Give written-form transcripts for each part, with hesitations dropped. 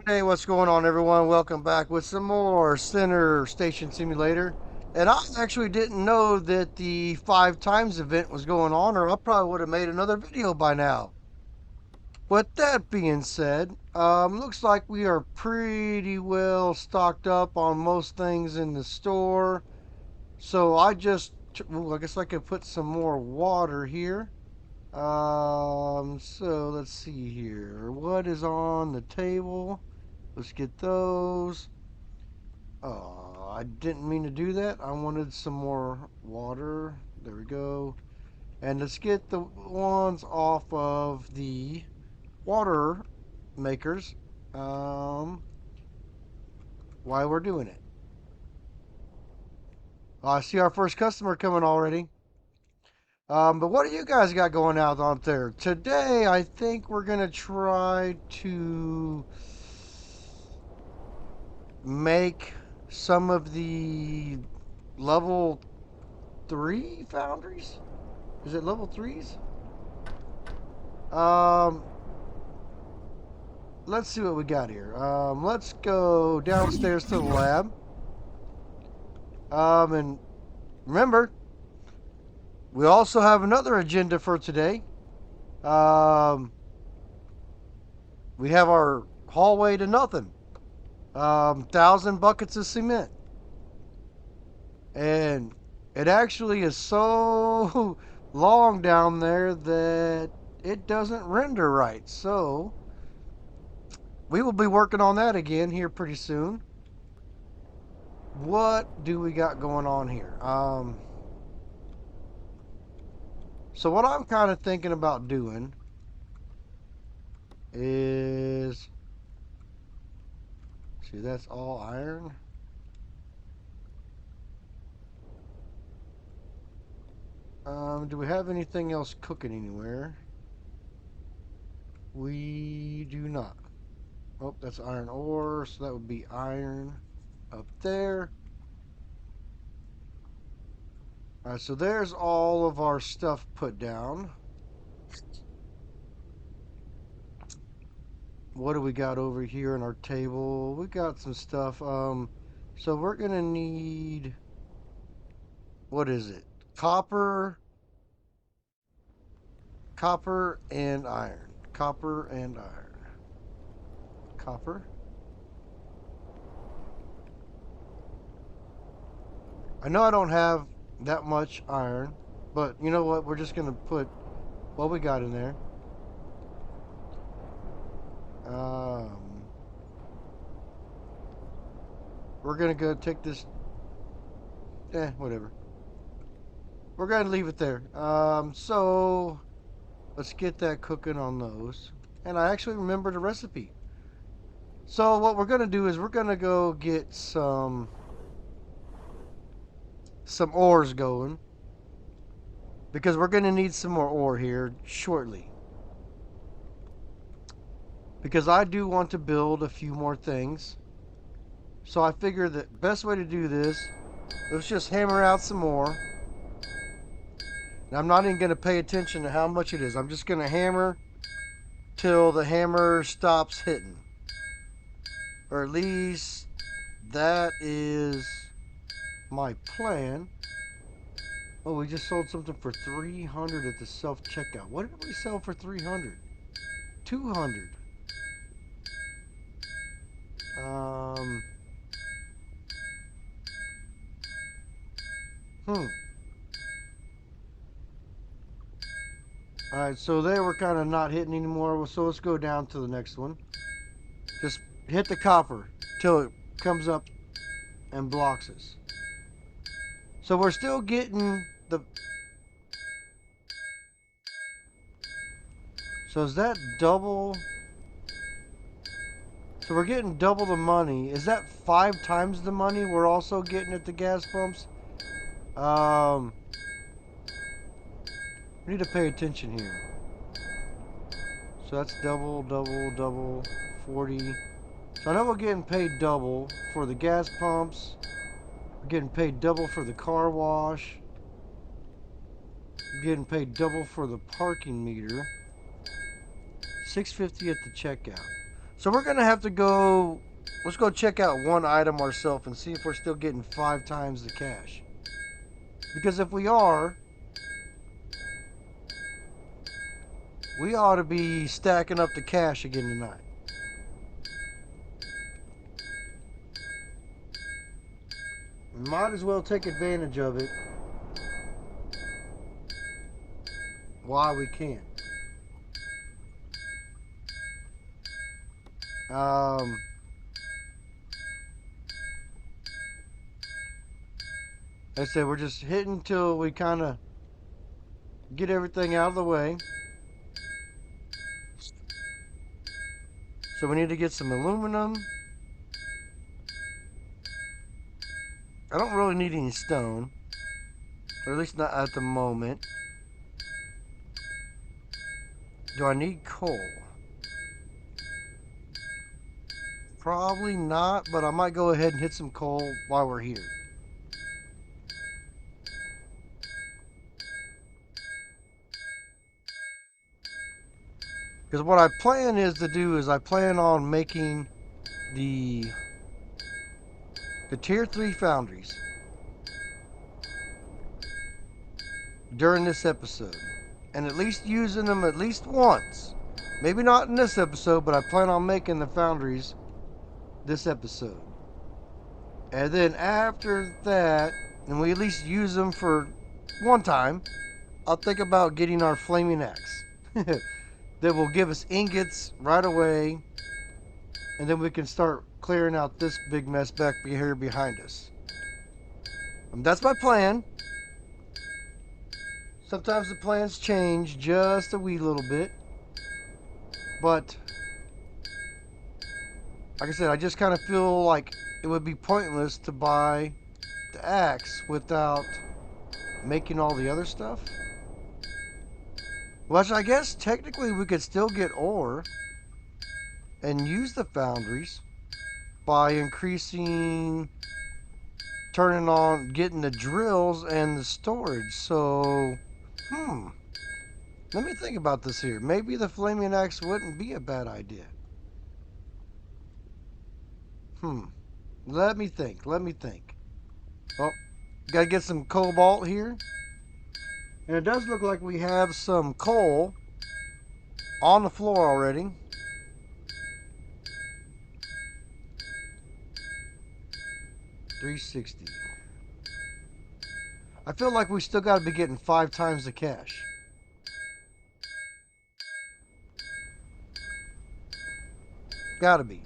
Hey, what's going on, everyone? Welcome back with some more Center Station Simulator. And I actually didn't know that the 5 times event was going on, or I probably would have made another video by now. With that being said, looks like we are pretty well stocked up on most things in the store. So I guess I could put some more water here. So let's see here. What is on the table? Let's get those. Oh, I didn't mean to do that. I wanted some more water. There we go. And let's get the ones off of the water makers. Um, while we're doing it. I see our first customer coming already. But what do you guys got going out there? Today, I think we're going to try to make some of the level 3 foundries. Is it level 3s? Um, let's see what we got here. Let's go downstairs to the lab. And remember, we also have another agenda for today. Um, we have our hallway to nothing. 1,000 buckets of cement. And it actually is so long down there that it doesn't render right. So we will be working on that again here pretty soon. What do we got going on here? So what I'm kind of thinking about doing is, see, that's all iron. Do we have anything else cooking anywhere? We do not. Oh, that's iron ore, so that would be iron up there. Alright, so there's all of our stuff put down. What do we got over here in our table? We got some stuff. So we're gonna need, what is it? Copper and iron. Copper and iron. Copper. I know I don't have that much iron, but you know what? We're just gonna put what we got in there. We're gonna go take this. Whatever. We're gonna leave it there. So let's get that cooking on those. And I actually remembered a recipe. So what we're gonna do is we're gonna go get some ores going, because we're gonna need some more ore here shortly. Because I do want to build a few more things. So I figure the best way to do this, let's just hammer out some more. And I'm not even going to pay attention to how much it is. I'm just going to hammer till the hammer stops hitting. Or at least that is my plan. Oh, we just sold something for 300 at the self-checkout. What did we sell for 300? 200. Alright, so they were kind of not hitting anymore, so let's go down to the next one. Just hit the copper till it comes up and blocks us. So we're still getting the... So is that double? So we're getting double the money. Is that 5 times the money we're also getting at the gas pumps? We need to pay attention here. So that's double, 40. So I know we're getting paid double for the gas pumps. We're getting paid double for the car wash. We're getting paid double for the parking meter. $6.50 at the checkout. So we're gonna have to go. Let's go check out one item ourselves and see if we're still getting 5 times the cash. Because if we are, we ought to be stacking up the cash again tonight. Might as well take advantage of it while we can. Like I said, we're just hitting till we kind of get everything out of the way. So we need to get some aluminum. I don't really need any stone, or at least not at the moment. Do I need coal? Probably not, but I might go ahead and hit some coal while we're here. Because what I plan is to do is I plan on making the tier 3 foundries during this episode, and at least using them at least once. Maybe not in this episode, but I plan on making the foundries this episode. And then after that, and we at least use them for one time, I'll think about getting our flaming axe. That will give us ingots right away, and then we can start clearing out this big mess back here behind us. That's my plan. Sometimes the plans change just a wee little bit, but like I said, I just kind of feel like it would be pointless to buy the axe without making all the other stuff. Which I guess technically we could still get ore and use the foundries by increasing, turning on, getting the drills and the storage. So, let me think about this here. Maybe the flaming axe wouldn't be a bad idea. Let me think. Oh, gotta get some cobalt here. And it does look like we have some coal on the floor already. $360. I feel like we still got to be getting 5 times the cash. Gotta be.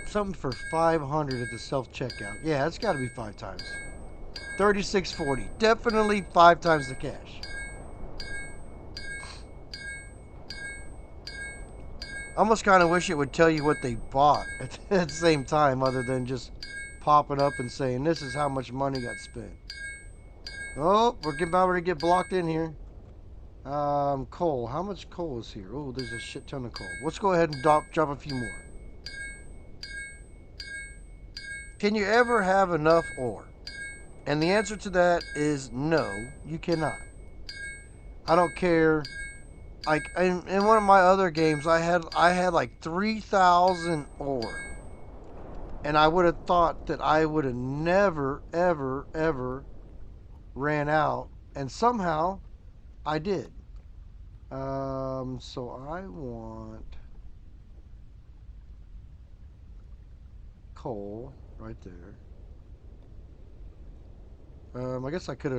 Something for 500 at the self-checkout. Yeah, it's got to be 5 times. 36.40. Definitely 5 times the cash. I almost kind of wish it would tell you what they bought at the same time, other than just popping up and saying, this is how much money got spent. Oh, we're about to get blocked in here. Coal. How much coal is here? Oh, there's a shit ton of coal. Let's go ahead and drop a few more. Can you ever have enough ore? And the answer to that is no, you cannot. I don't care. Like in one of my other games, I had like 3,000 ore, and I would have thought that I would have never, ever ran out, and somehow I did. So I want coal right there. I guess I could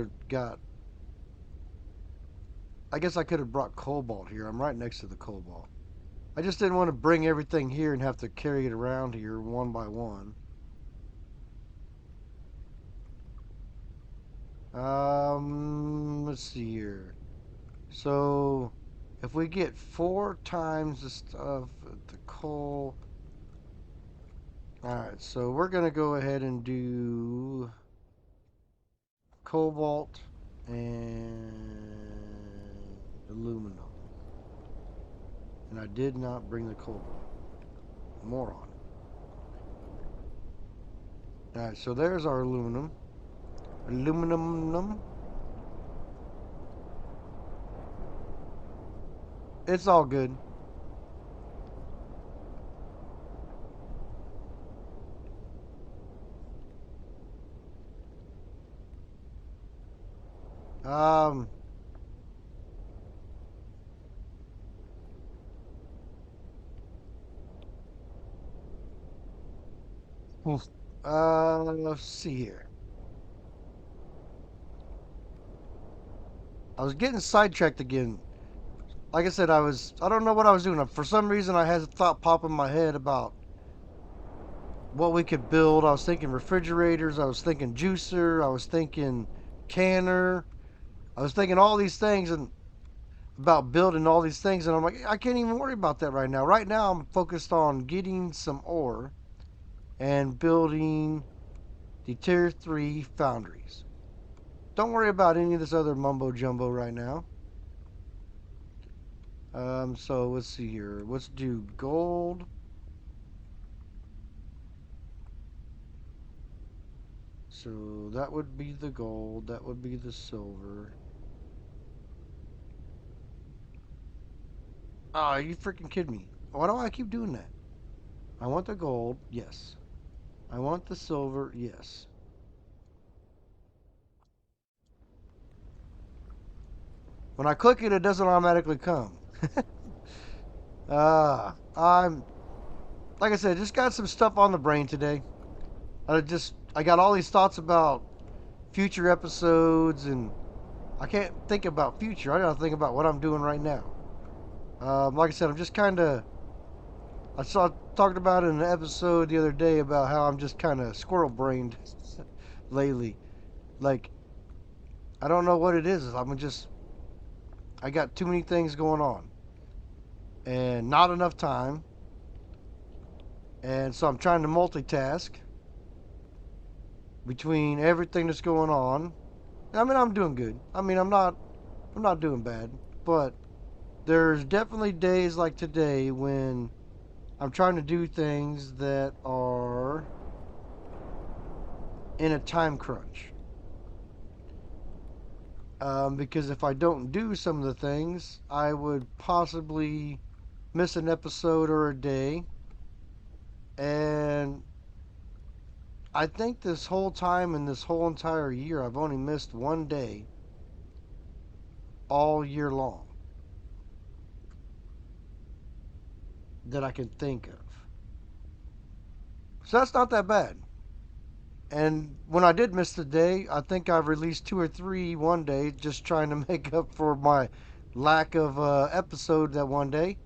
have brought cobalt here. I'm right next to the cobalt. I just didn't want to bring everything here and have to carry it around here one by one. Let's see here. So, if we get 4 times the stuff, the coal. Alright, so we're going to go ahead and do cobalt and aluminum. And I did not bring the cobalt. Moron. Alright, so there's our aluminum. Aluminum. It's all good. Um, oof. Let's see here. I was getting sidetracked again. Like I said, I don't know what I was doing. For some reason, I had a thought pop in my head about what we could build. I was thinking refrigerators. I was thinking juicer. I was thinking canner. I was thinking all these things and about building all these things. And I'm like, I can't even worry about that right now. Right now, I'm focused on getting some ore and building the tier 3 foundries. Don't worry about any of this other mumbo jumbo right now. So let's see here. Let's do gold. So that would be the gold. That would be the silver. Ah, you freaking kidding me. Why do I keep doing that? I want the gold. Yes. I want the silver. Yes. When I click it, it doesn't automatically come. I'm like I said, just got some stuff on the brain today. I got all these thoughts about future episodes, and I can't think about future. I gotta think about what I'm doing right now. Like I said, I'm just kind of. I saw talked about in an episode the other day about how I'm just kind of squirrel brained lately. Like I don't know what it is. I got too many things going on and not enough time, and so I'm trying to multitask between everything that's going on. I mean, I'm doing good. I mean, I'm not doing bad, but there's definitely days like today when I'm trying to do things that are in a time crunch. Because if I don't do some of the things, I would possibly miss an episode or a day. And I think this whole time in this whole entire year, I've only missed one day all year long that I can think of. So that's not that bad. And when I did miss the day, I think I've released two or three one day, just trying to make up for my lack of episode that one day.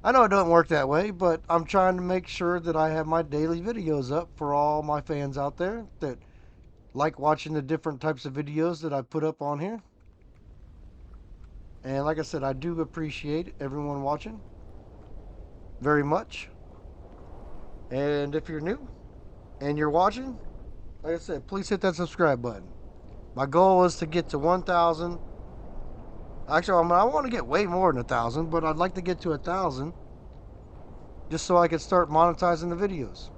I know it doesn't work that way, but I'm trying to make sure that I have my daily videos up for all my fans out there that like watching the different types of videos that I put up on here. And like I said, I do appreciate everyone watching very much. And if you're new and you're watching, like I said, please hit that subscribe button. My goal is to get to 1,000. Actually, I want to get way more than 1,000, but I'd like to get to 1,000 just so I can start monetizing the videos.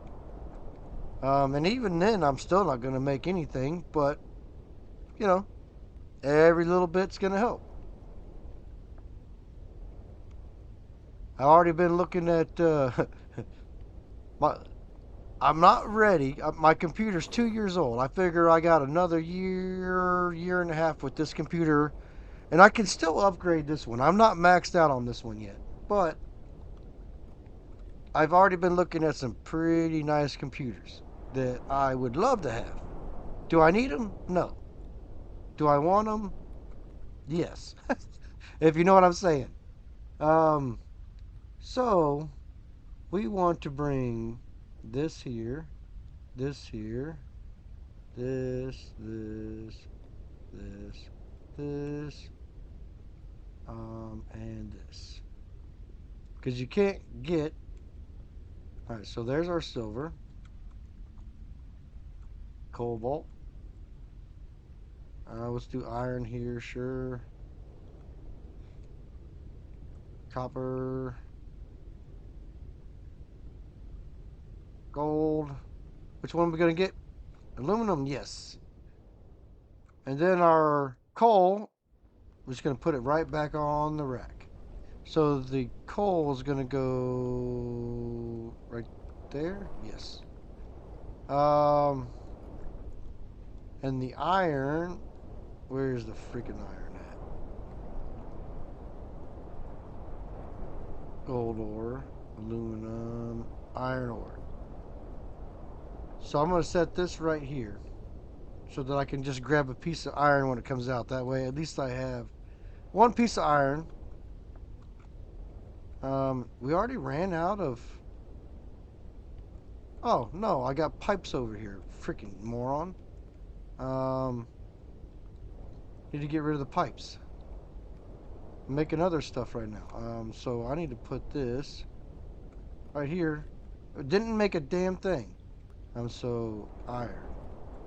And even then, I'm still not going to make anything, but you know, every little bit's going to help. I've already been looking at my. I'm not ready. My computer's 2 years old. I figure I got another year and a half with this computer, and I can still upgrade this one. I'm not maxed out on this one yet, but I've already been looking at some pretty nice computers that I would love to have. Do I need them? No. Do I want them? Yes. If you know what I'm saying. Um, so we want to bring this here, this here, this, this, and this. Because you can't get. All right, so there's our silver, cobalt. Let's do iron here, sure. Copper, gold. Which one are we gonna get? Aluminum, yes. And then our coal, we're just gonna put it right back on the rack. So the coal is gonna go right there. Yes. And the iron. Where's the freaking iron at? Gold ore, aluminum, iron ore. So I'm gonna set this right here, so that I can just grab a piece of iron when it comes out. That way, at least I have one piece of iron. We already ran out of. Oh no, I got pipes over here. Freaking moron. Um, Need to get rid of the pipes. I'm making other stuff right now. So I need to put this right here. It didn't make a damn thing. So iron.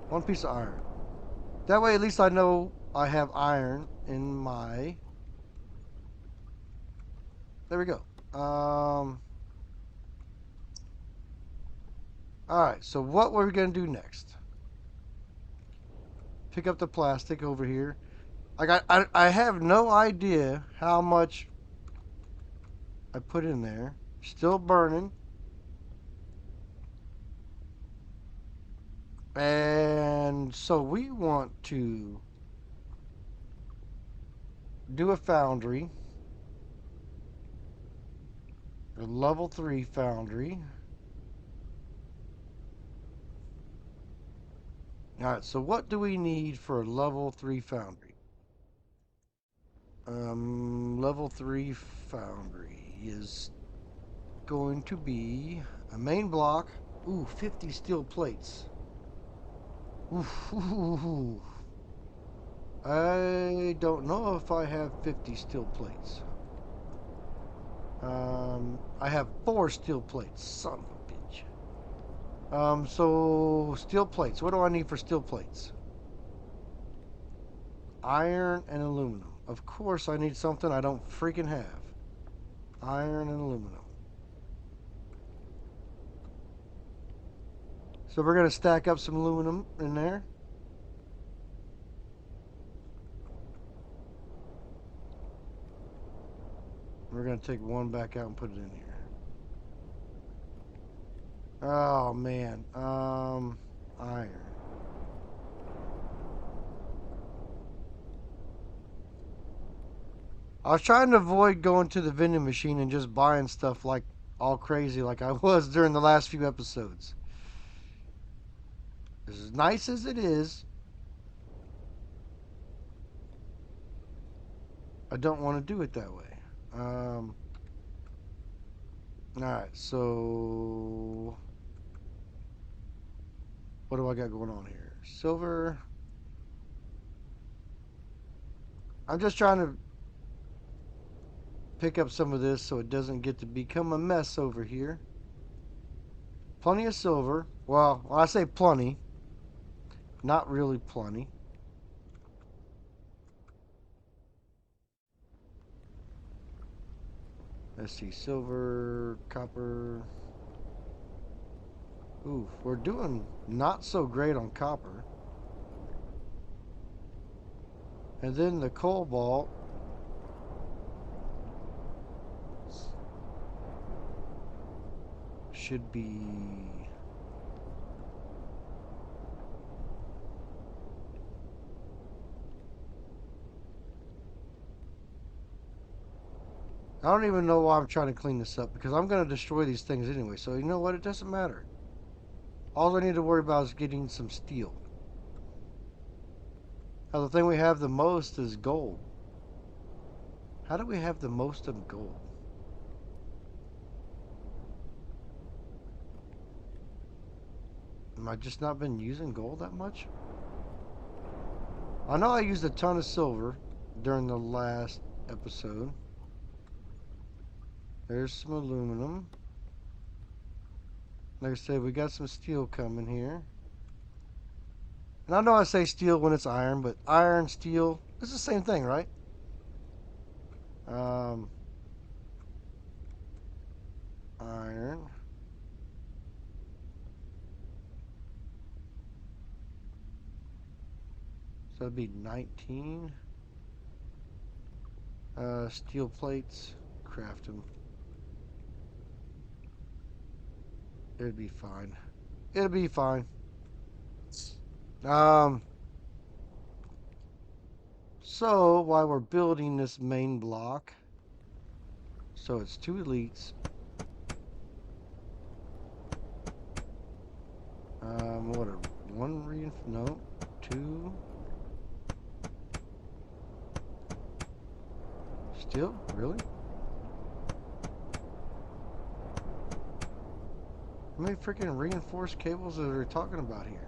One piece of iron. That way, at least I know I have iron in my. There we go. Alright, so what we're going to do next. Pick up the plastic over here. I have no idea how much I put in there. Still burning. And so we want to do a foundry. A level 3 foundry. Alright, so what do we need for a level 3 foundry? Level 3 foundry is going to be a main block. Ooh, 50 steel plates. Ooh, I don't know if I have 50 steel plates. I have 4 steel plates. Son of a bitch. So steel plates. What do I need for steel plates? Iron and aluminum. Of course I need something I don't freaking have. Iron and aluminum. So we're going to stack up some aluminum in there. We're going to take one back out and put it in here. Oh, man. Iron. I was trying to avoid going to the vending machine and just buying stuff like all crazy like I was during the last few episodes. As nice as it is, I don't want to do it that way. Alright, so what do I got going on here? Silver. I'm just trying to pick up some of this so it doesn't get to become a mess over here. Plenty of silver. Well, when I say plenty, not really plenty. Let's see, silver, copper. Ooh, we're doing not so great on copper. And then the cobalt. Should be. I don't even know why I'm trying to clean this up because I'm going to destroy these things anyway. So you know what? It doesn't matter. All I need to worry about is getting some steel. Now the thing we have the most is gold. How do we have the most of gold? Am I just not been using gold that much? I know I used a ton of silver during the last episode. There's some aluminum. Like I said, we got some steel coming here. And I know I say steel when it's iron, but iron, steel, it's the same thing, right? Iron. So that'd be 19. Steel plates, craft them. It'll be fine. It'll be fine. Um, so while we're building this main block, so it's 2 elites. What a 1 no, 2. Still? Really? How many freaking reinforced cables are we talking about here?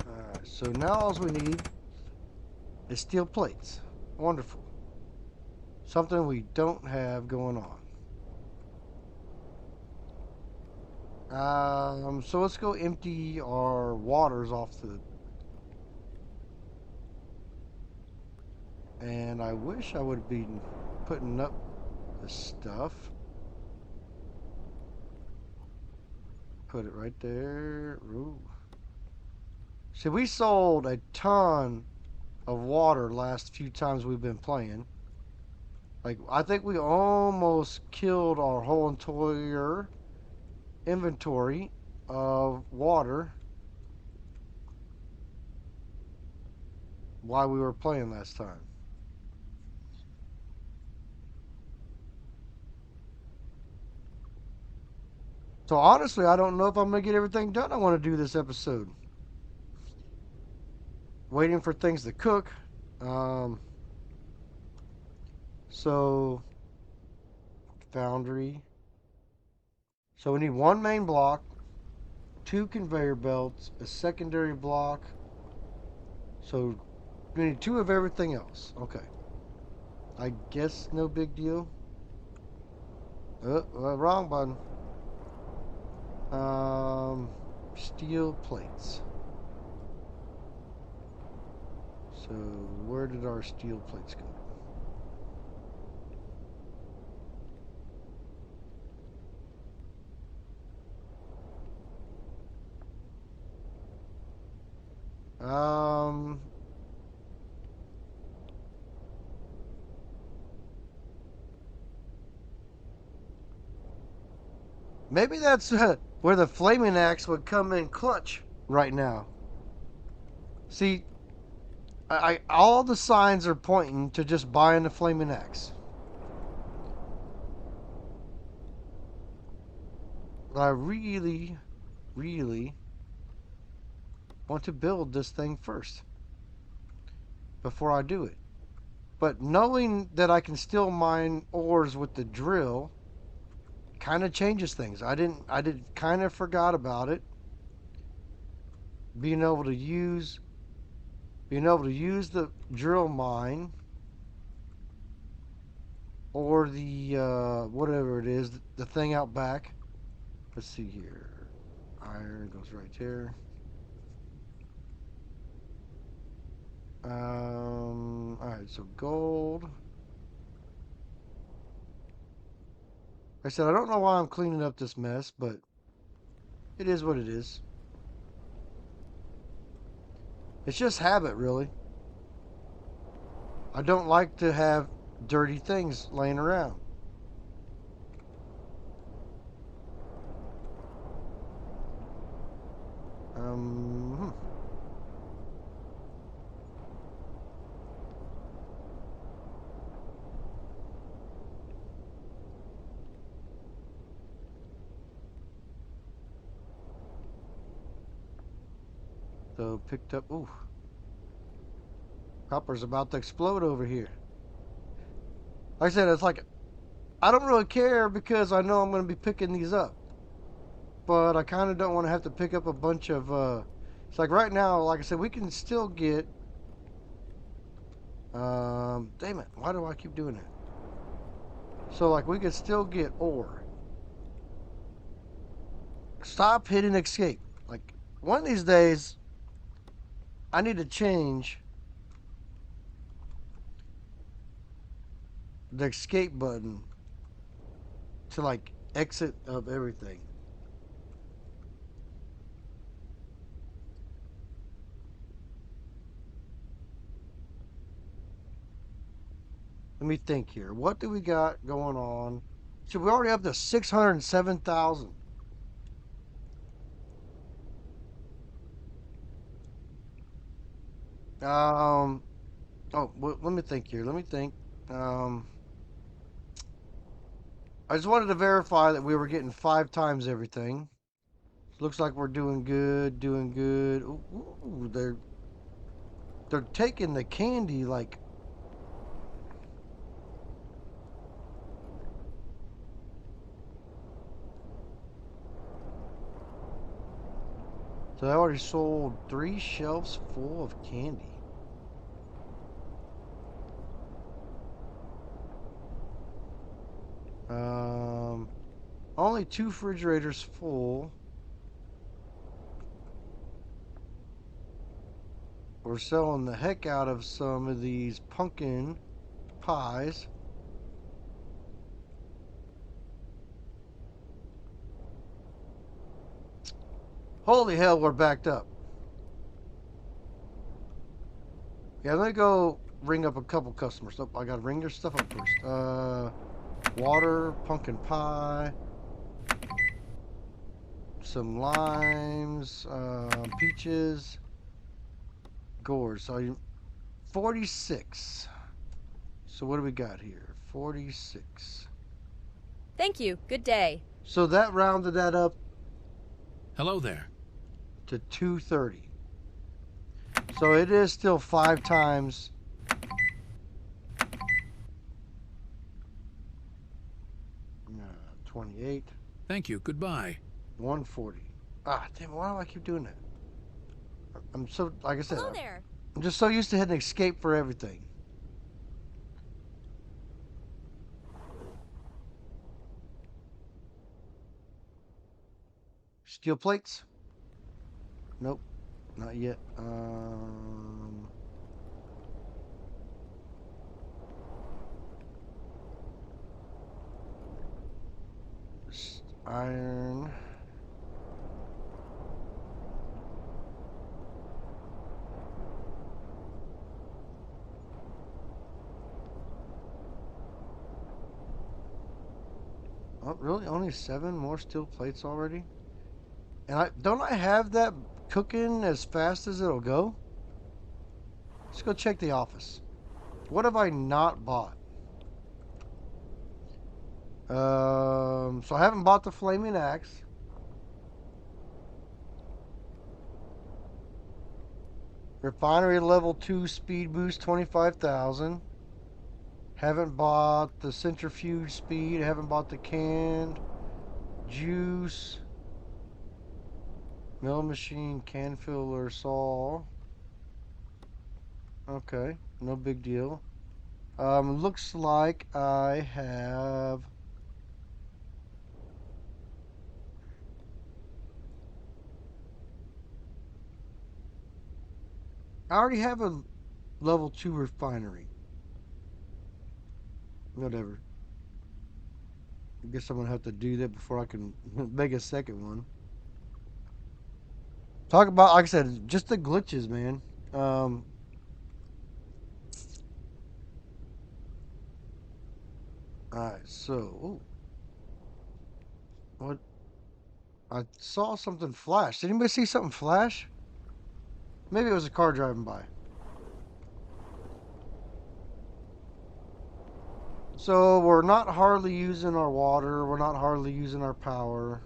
Alright, so now all we need is steel plates. Wonderful. Something we don't have going on. So let's go empty our waters off the... And I wish I would have been putting up the stuff. Put it right there. Ooh. See, we sold a ton of water last few times we've been playing. Like, I think we almost killed our whole entire inventory of water while we were playing last time. So honestly, I don't know if I'm going to get everything done I want to do this episode. Waiting for things to cook. So, Foundry. So we need 1 main block, 2 conveyor belts, a secondary block. So we need 2 of everything else. Okay. I guess no big deal. Wrong button. Steel plates. So where did our steel plates go? Maybe that's where the flaming axe would come in clutch right now. See, all the signs are pointing to just buying the flaming axe. But I really, really want to build this thing first before I do it. But knowing that I can still mine ores with the drill kind of changes things. I did kind of forgot about it. Being able to use the drill mine or the whatever it is, the thing out back. Let's see here. Iron goes right there. Alright, so gold. Like I said, I don't know why I'm cleaning up this mess, but it is what it is. It's just habit, really. I don't like to have dirty things laying around. Hmm. So picked up. Ooh, copper's about to explode over here. Like I said, it's like I don't really care because I know I'm going to be picking these up, but I kind of don't want to have to pick up a bunch of. It's like right now, like I said, we can still get. Damn it! Why do I keep doing it? So like we could still get ore. Stop hitting escape. Like one of these days, I need to change the escape button to like exit of everything. Let me think here. What do we got going on? So we're already up to 607,000. Um. Oh, well, let me think here. Let me think. Um. I just wanted to verify that we were getting 5 times everything. Looks like we're doing good. Doing good. Ooh, they're taking the candy like. So I already sold 3 shelves full of candy. Um, only 2 refrigerators full. We're selling the heck out of some of these pumpkin pies. Holy hell, we're backed up. Yeah, let me go ring up a couple customers. Oh, I gotta ring their stuff up first. Water, pumpkin pie, some limes, peaches, gourds. So 46. So what do we got here? 46. Thank you. Good day. So that rounded that up Hello there. to 230. So it is still 5 times. 28. Thank you. Goodbye. 140. Ah, damn, why do I keep doing that? I'm so, like I said, Hello there. I'm just so used to hitting escape for everything. Steel plates? Nope, not yet. Iron. Oh, really? Only 7 more steel plates already? And don't I have that cooking as fast as it'll go? Let's go check the office. What have I not bought? So I haven't bought the flaming axe. Refinery level 2 speed boost 25,000. Haven't bought the centrifuge speed. Haven't bought the canned juice. Mill machine, can filler, saw. Okay, no big deal. Looks like I have. I already have a level 2 refinery. Whatever. I guess I'm gonna have to do that before I can make a second one. Talk about, like I said, just the glitches, man. Um, alright, so, ooh, what? I saw something flash. Did anybody see something flash? Maybe it was a car driving by. So we're not hardly using our water. We're not hardly using our power.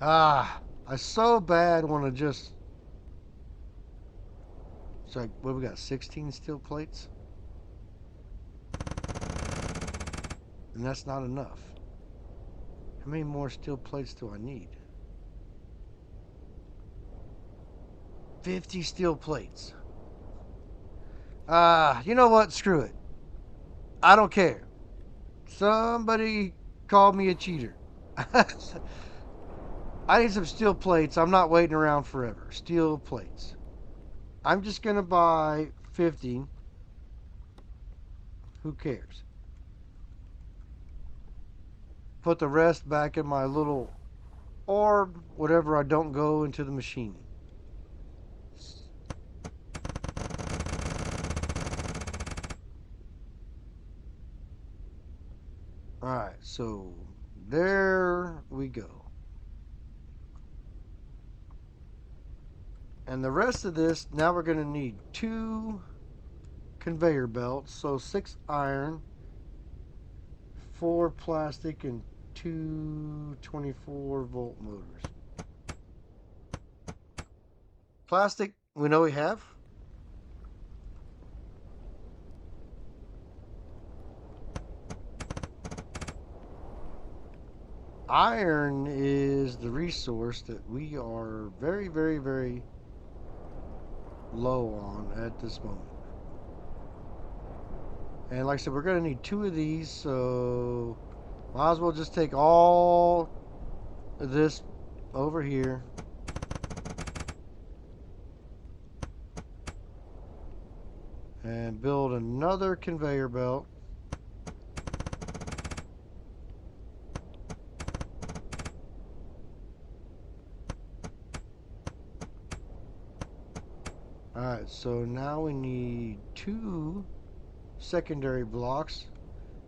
Ah, I so bad want to just. So what we got? 16 steel plates, and that's not enough. How many more steel plates do I need? 50 steel plates. You know what? Screw it. I don't care. Somebody called me a cheater. I need some steel plates. I'm not waiting around forever. Steel plates. I'm just going to buy 50. Who cares? put the rest back in my little orb, whatever I don't go into the machine. Alright, so there we go. And the rest of this, now we're going to need 2 conveyor belts. So 6 iron, 4 plastic, and 2 24-volt motors. Plastic, we know we have. Iron is the resource that we are very, very, very low on at this moment. And like I said, we're going to need 2 of these, so might as well just take all of this over here. And build another conveyor belt. Alright, so now we need 2 secondary blocks.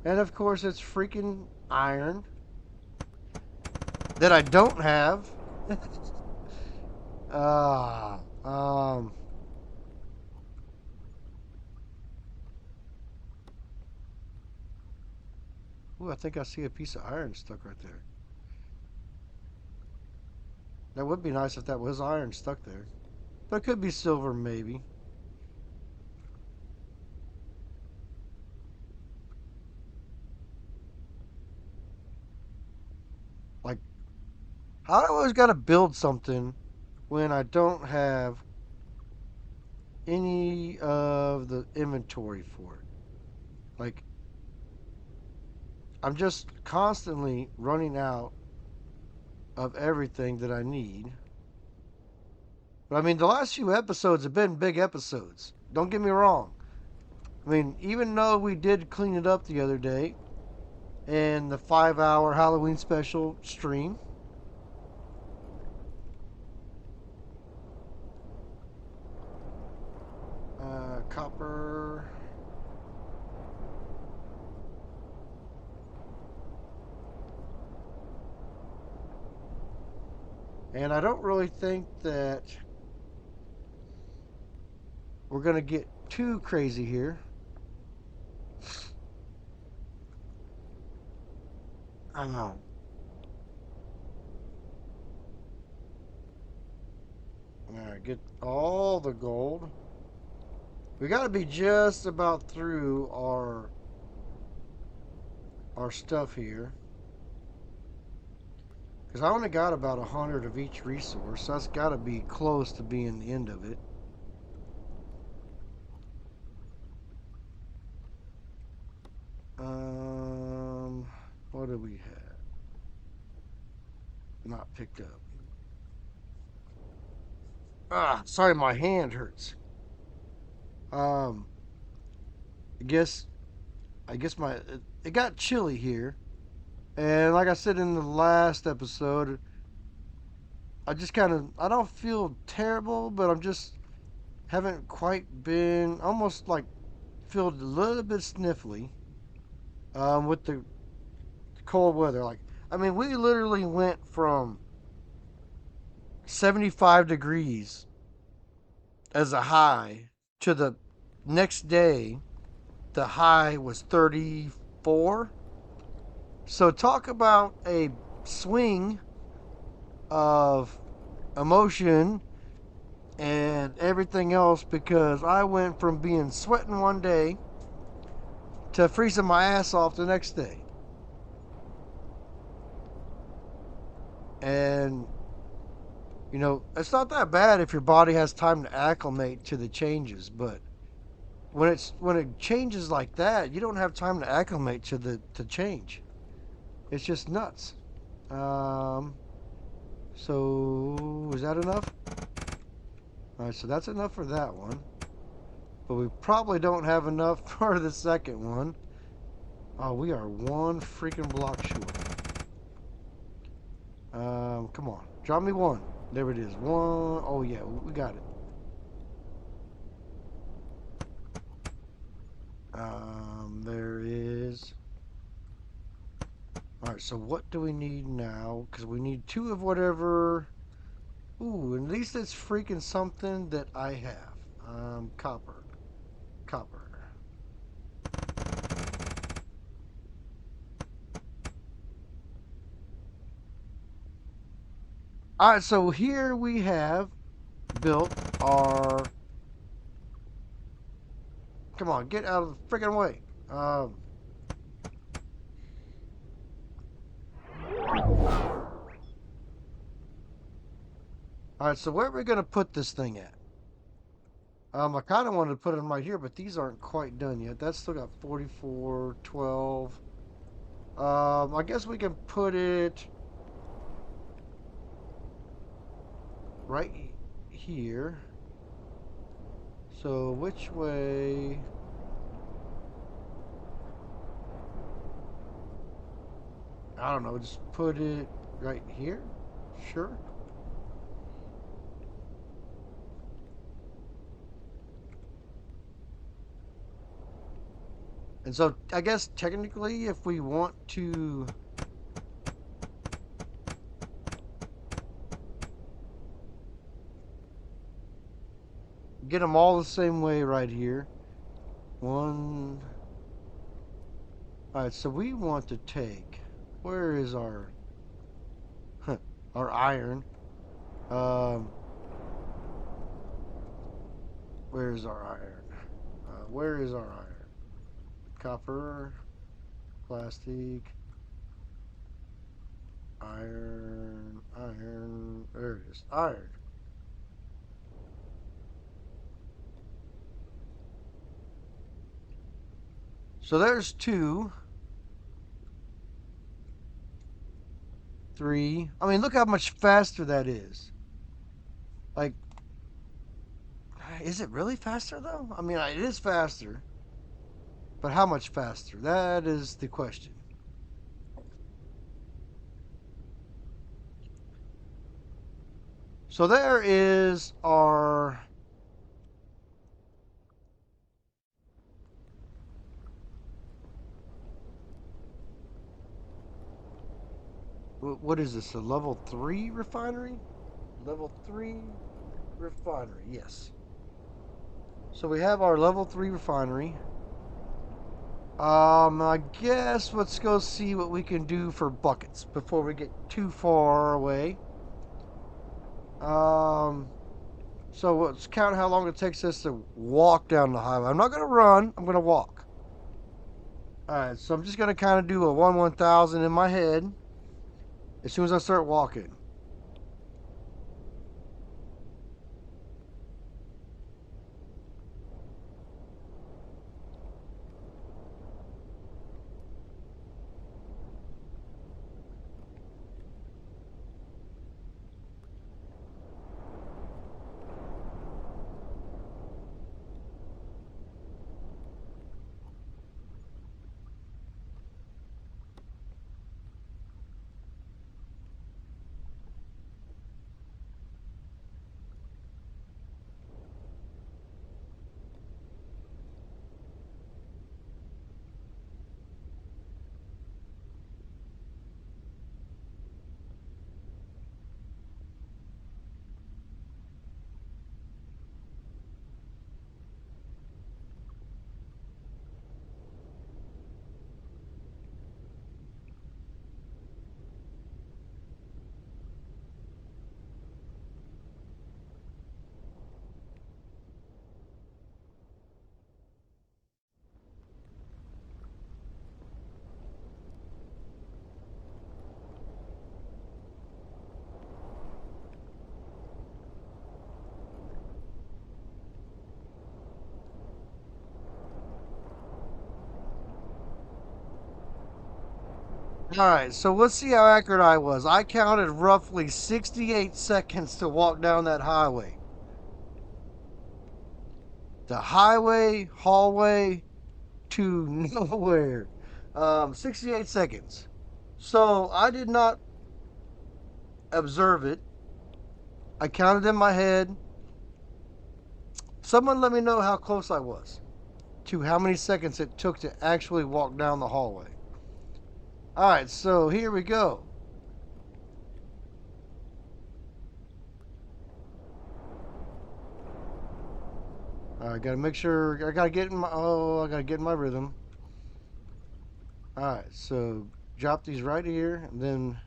And of course it's freaking iron that I don't have. Ooh, I think I see a piece of iron stuck right there. That would be nice if that was iron stuck there. But it could be silver, maybe. Like, how do I always gotta build something when I don't have any of the inventory for it? Like, I'm just constantly running out of everything that I need. But I mean, the last few episodes have been big episodes. Don't get me wrong. I mean, even though we did clean it up the other day in the 5-hour Halloween special stream, copper. And I don't really think that we're going to get too crazy here. I don't know. Alright, get all the gold. We got to be just about through our stuff here. Because I only got about 100 of each resource. So that's got to be close to being the end of it. What do we have? Not picked up. Sorry, my hand hurts. I guess it got chilly here. And like I said in the last episode, I don't feel terrible, but I'm just haven't quite been, almost like feel a little bit sniffly with the cold weather. Like, I mean, we literally went from 75 degrees as a high to the next day, the high was 34. So talk about a swing of emotion and everything else, because I went from being sweating one day to freezing my ass off the next day. And you know, it's not that bad if your body has time to acclimate to the changes, but when it changes like that, you don't have time to acclimate to the change. It's just nuts. So is that enough? All right, so that's enough for that one, but we probably don't have enough for the second one. Oh, we are one freaking block short. Come on. Drop me one. There it is. One. Oh, yeah. We got it. There is. Alright, so what do we need now? Because we need two of whatever. Ooh, at least it's freaking something that I have. Copper. Copper. Alright, so here we have built our. Come on, get out of the freaking way. Alright, so where are we going to put this thing at? I kind of wanted to put them right here, but these aren't quite done yet. That's still got 44, 12. I guess we can put it right here. So which way? I don't know. Just put it right here. Sure. And so I guess technically if we want to get them all the same way right here. One. Alright, so we want to take, where is our our iron? Where is our iron? Where is our iron? Copper, plastic, iron, iron, there it is, iron. So there's 2, 3. I mean, look how much faster that is. Like, is it really faster though? I mean, it is faster. But how much faster? That is the question. So there is our. What is this? A level 3 refinery? Level 3 refinery, yes. So we have our level 3 refinery. I guess let's go see what we can do for buckets before we get too far away. So let's count how long it takes us to walk down the highway. I'm not going to run, I'm going to walk. Alright, so I'm just going to kind of do a 1/1000 in my head as soon as I start walking. Alright, so let's see how accurate I was. I counted roughly 68 seconds to walk down that highway. The highway, hallway to nowhere. 68 seconds. So I did not observe it. I counted in my head. Someone let me know how close I was to how many seconds it took to actually walk down the hallway. Alright, so here we go. I gotta make sure, I gotta get in my rhythm. Alright, so drop these right here, and then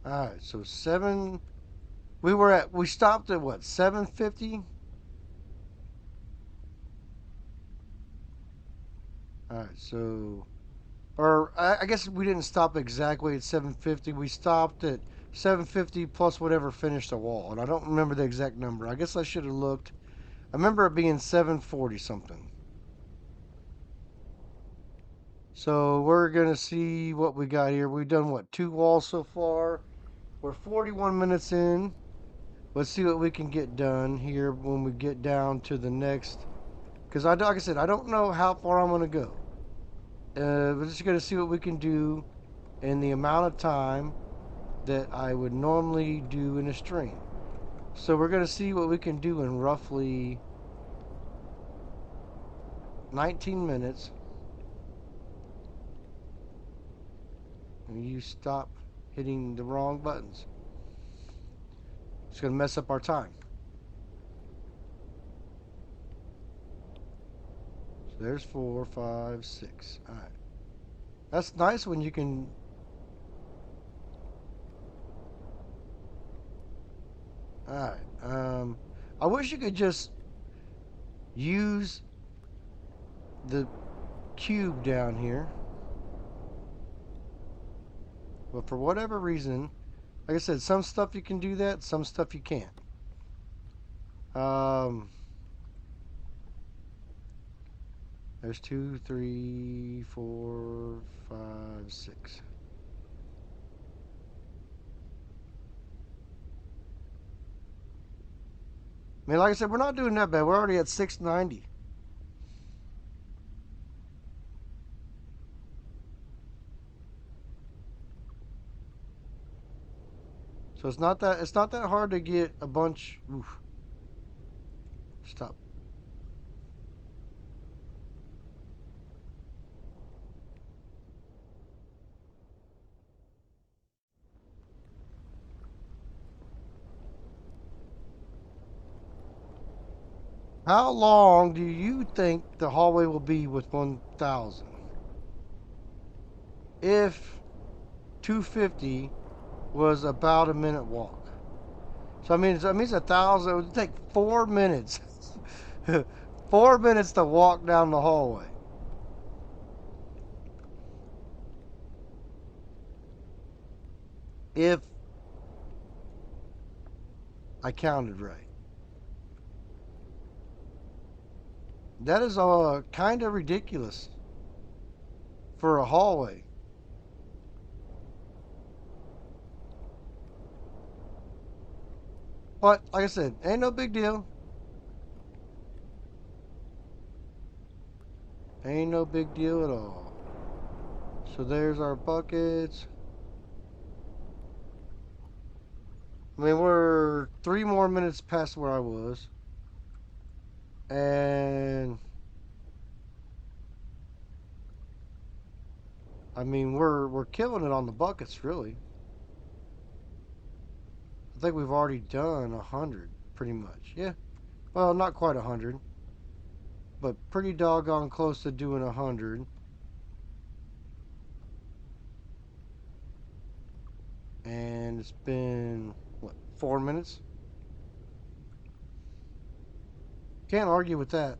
alright, so we stopped at what, 750? Alright, so, or I guess we didn't stop exactly at 750. We stopped at 750 plus whatever finished the wall, and I don't remember the exact number. I guess I should have looked. I remember it being 740 something. So we're gonna see what we got here. We've done what, 2 walls so far. We're 41 minutes in. Let's see what we can get done here when we get down to the next. Because like I said, I don't know how far I'm gonna go. We're just gonna see what we can do in the amount of time that I would normally do in a stream. So we're gonna see what we can do in roughly 19 minutes. And you stop hitting the wrong buttons. It's gonna mess up our time. So there's 4, 5, 6. All right. That's nice when you can. All right. I wish you could just use the cube down here, but for whatever reason, like I said, some stuff you can do that, some stuff you can't. There's 2, 3, 4, 5, 6. I mean, like I said, we're not doing that bad. We're already at 690. So it's not that hard to get a bunch. Oof. Stop. How long do you think the hallway will be with 1000? If 250 was about a minute walk. So I mean, that means 1000. It would take 4 minutes. 4 minutes to walk down the hallway. If I counted right. That is kind of ridiculous for a hallway. But like I said, ain't no big deal. Ain't no big deal at all. So there's our buckets. I mean, we're 3 more minutes past where I was. And I mean, we're killing it on the buckets, really. I think we've already done 100, pretty much. Yeah. Well, not quite 100, but pretty doggone close to doing 100. And it's been, what, 4 minutes? Can't argue with that.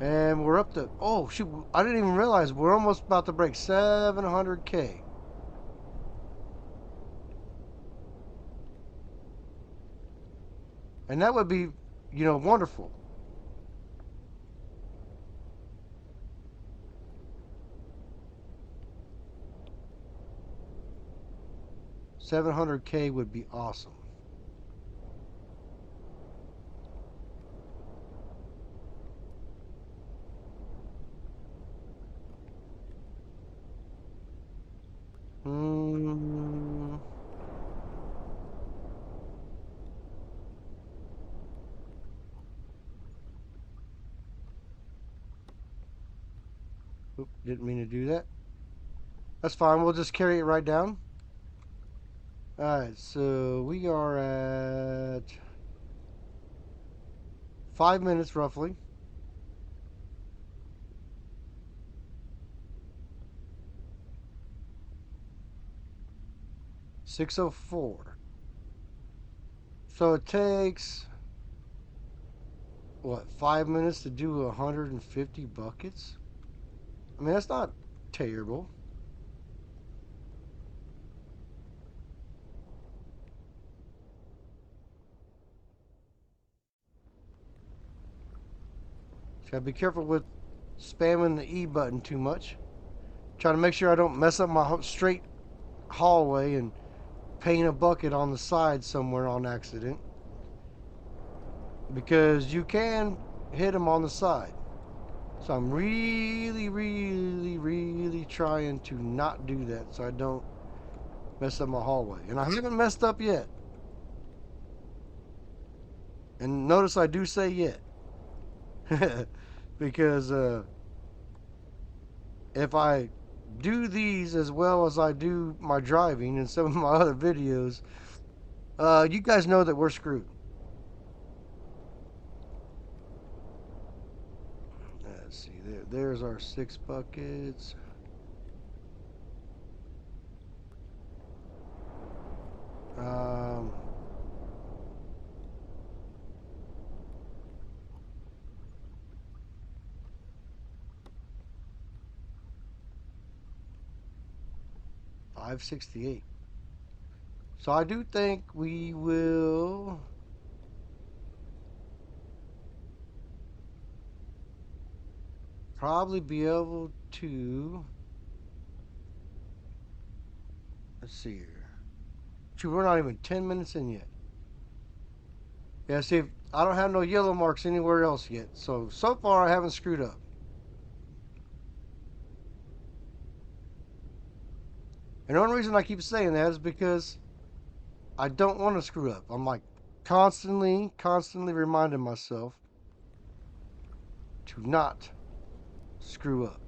And we're up to, oh shoot, I didn't even realize we're almost about to break 700K. And that would be, wonderful. $700K would be awesome. Hmm. Oop, didn't mean to do that. That's fine. We'll just carry it right down. Alright, so we are at 5 minutes roughly. 6:04. So it takes, what, 5 minutes to do 150 buckets? I mean, that's not terrible. Just gotta be careful with spamming the E button too much. Try to make sure I don't mess up my straight hallway and paint a bucket on the side somewhere on accident. Because you can hit them on the side. So I'm really, really, really trying to not do that so I don't mess up my hallway. And I haven't messed up yet. And notice I do say yet. Because if I do these as well as I do my driving and some of my other videos, you guys know that we're screwed. Let's see, there's our 6 buckets. Um, $568. So I do think we will probably be able to. Let's see here. Shoot, we're not even 10 minutes in yet. Yeah, see, I don't have no yellow marks anywhere else yet. So far I haven't screwed up. And the only reason I keep saying that is because I don't want to screw up. I'm like constantly reminding myself to not screw up.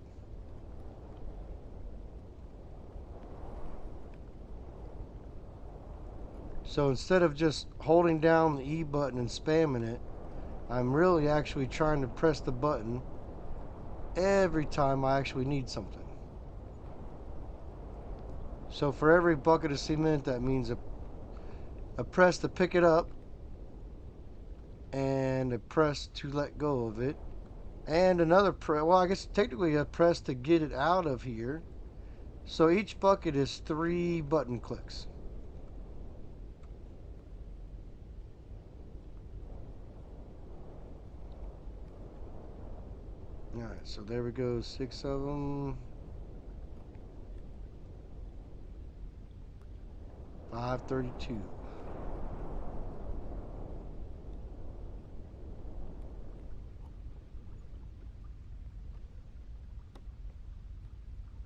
So instead of just holding down the E button and spamming it, I'm really actually trying to press the button every time I actually need something. So for every bucket of cement, that means a press to pick it up and a press to let go of it. And another press, well, I guess technically a press to get it out of here. So each bucket is 3 button clicks. Alright, so there we go, 6 of them. 532.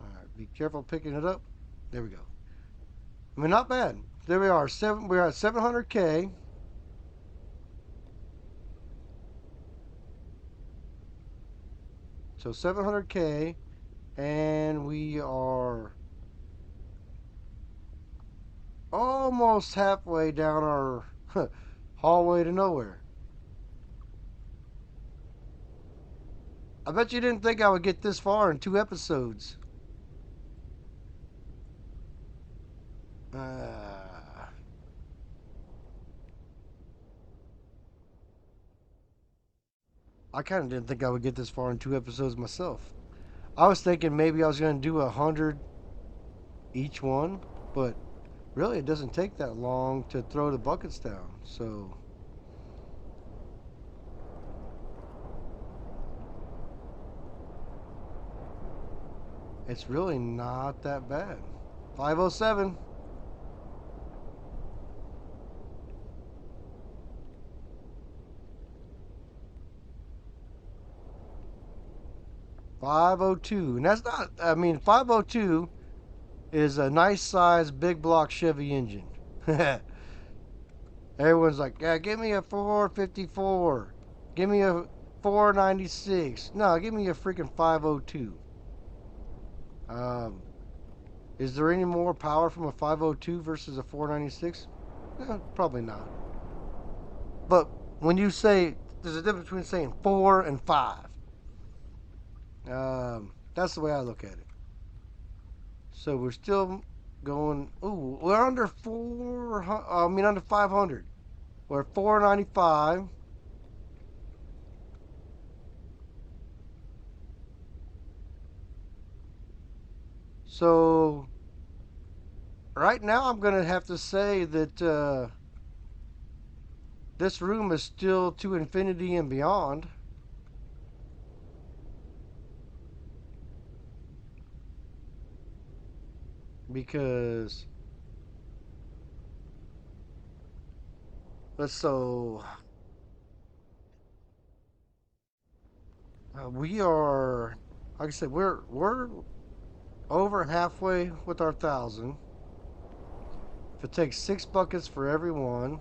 Alright, be careful picking it up. There we go. I mean, not bad. There we are. We're at 700K. So 700K, and we are almost halfway down our hallway to nowhere. I bet you didn't think I would get this far in 2 episodes. Uh, I kind of didn't think I would get this far in 2 episodes myself. I was thinking maybe I was going to do 100 each one, but really it doesn't take that long to throw the buckets down. So it's really not that bad. 507. $502, and that's not. I mean, 502 is a nice size big block Chevy engine. Everyone's like, yeah, give me a 454, give me a 496. No, give me a freaking 502. Um, is there any more power from a 502 versus a 496? Probably not. But when you say there's a difference between saying 4 and 5, that's the way I look at it. So we're still going. Ooh, we're under 400. I mean, under 500. We're at 495. So right now, I'm gonna have to say that this room is still to infinity and beyond. Because let's so we are, like I said, we're over halfway with our 1,000. If it takes 6 buckets for every one,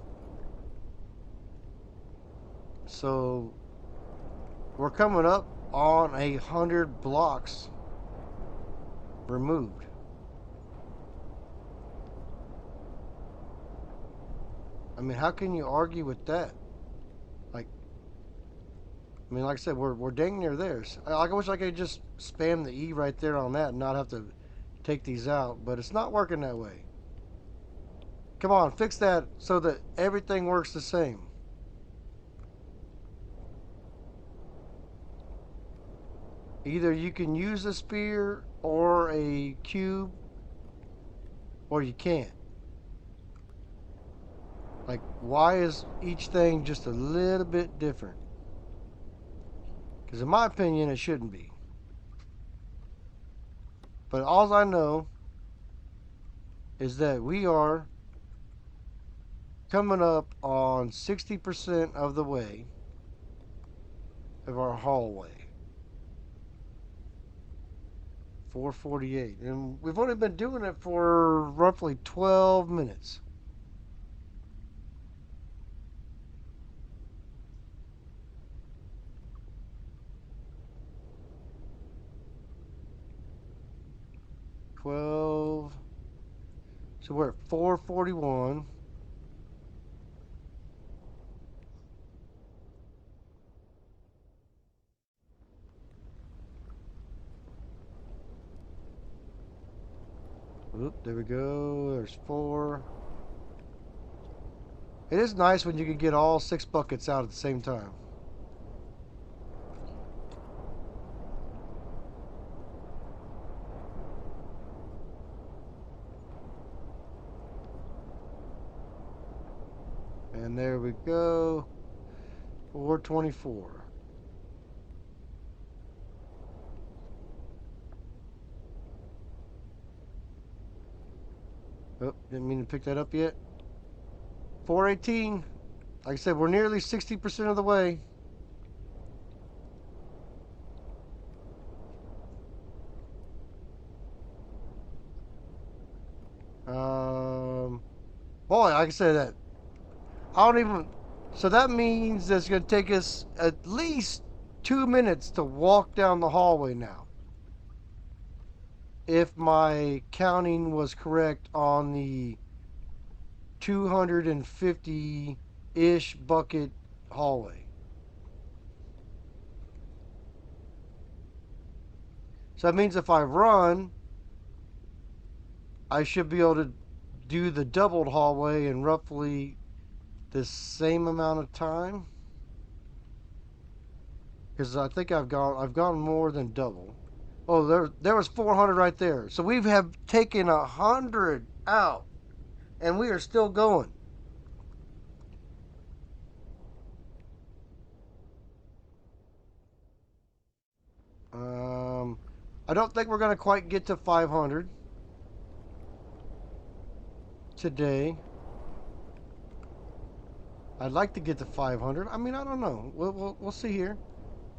so we're coming up on 100 blocks removed. I mean, how can you argue with that? Like, I mean, like I said, we're dang near there. I wish I could just spam the E right there on that and not have to take these out, but it's not working that way. Come on, fix that so that everything works the same. Either you can use a spear or a cube, or you can't. Like, why is each thing just a little bit different? Because in my opinion, it shouldn't be. But all I know is that we are coming up on 60% of the way of our hallway. 448. And we've only been doing it for roughly 12 minutes. So we're at 441. Oop, there we go. There's 4. It is nice when you can get all 6 buckets out at the same time. And there we go. 424. Oh, didn't mean to pick that up yet. 418. Like I said, we're nearly 60% of the way. Boy, like I said, that I don't even. So that means it's going to take us at least 2 minutes to walk down the hallway now. If my counting was correct on the 250-ish bucket hallway. So that means if I run, I should be able to do the doubled hallway in roughly the same amount of time. because I think I've gone more than double. Oh, there was 400 right there. So we have taken 100 out, and we are still going. Um, I don't think we're gonna quite get to 500 today. I'd like to get to 500. I mean, I don't know. We'll see here.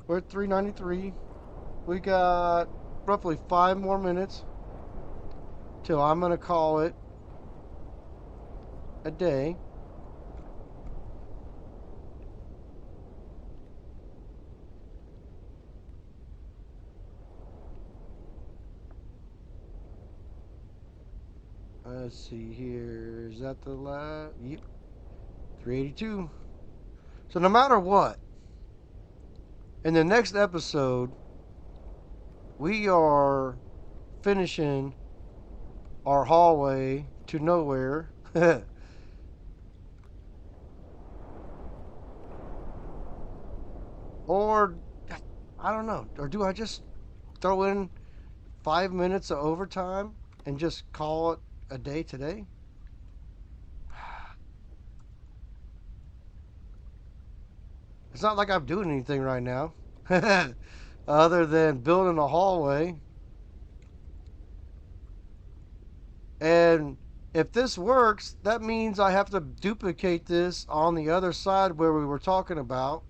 We're at 393. We got roughly 5 more minutes till I'm gonna call it a day. Let's see here. Is that the last? Yep. 382. So no matter what, in the next episode, we are finishing our hallway to nowhere. Or, I don't know. Or do I just throw in 5 minutes of overtime and just call it a day today? It's not like I'm doing anything right now. Other than building a hallway. And if this works, that means I have to duplicate this on the other side where we were talking about,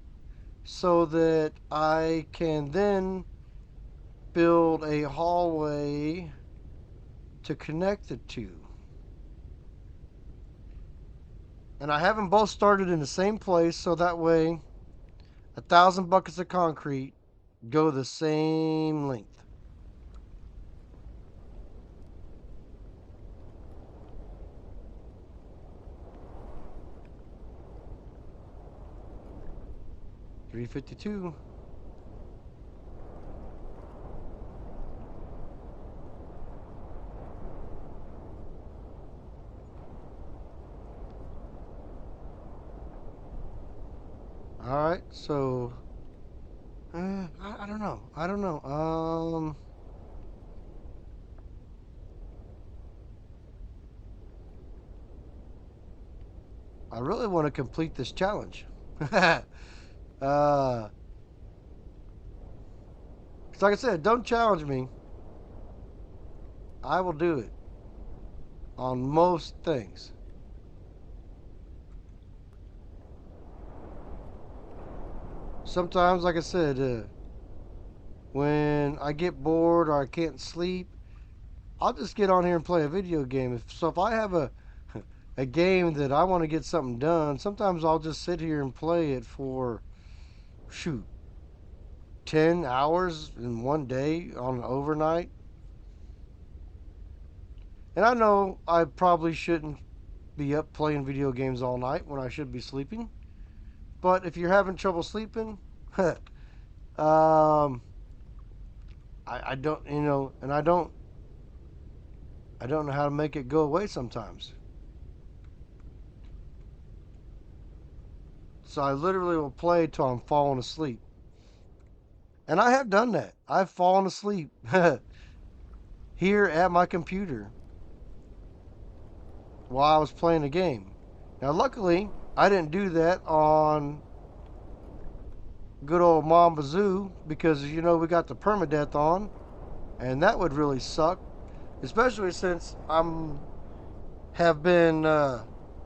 so that I can then build a hallway to connect the two. And I have them both started in the same place, so that way 1,000 buckets of concrete go the same length. $352. All right, so I don't know. I don't know. I really want to complete this challenge. Uh, 'cause like I said, don't challenge me. I will do it on most things. Sometimes, like I said, when I get bored or I can't sleep, I'll just get on here and play a video game. So if I have a game that I want to get something done, sometimes I'll just sit here and play it for, shoot, 10 hours in one day on an overnight. And I know I probably shouldn't be up playing video games all night when I should be sleeping. But if you're having trouble sleeping, um, I don't, and I don't know how to make it go away sometimes. So I literally will play till I'm falling asleep. And I have done that. I've fallen asleep here at my computer while I was playing a game. Now, luckily, I didn't do that on good old Mamba Zoo because, we got the permadeath on, and that would really suck, especially since have been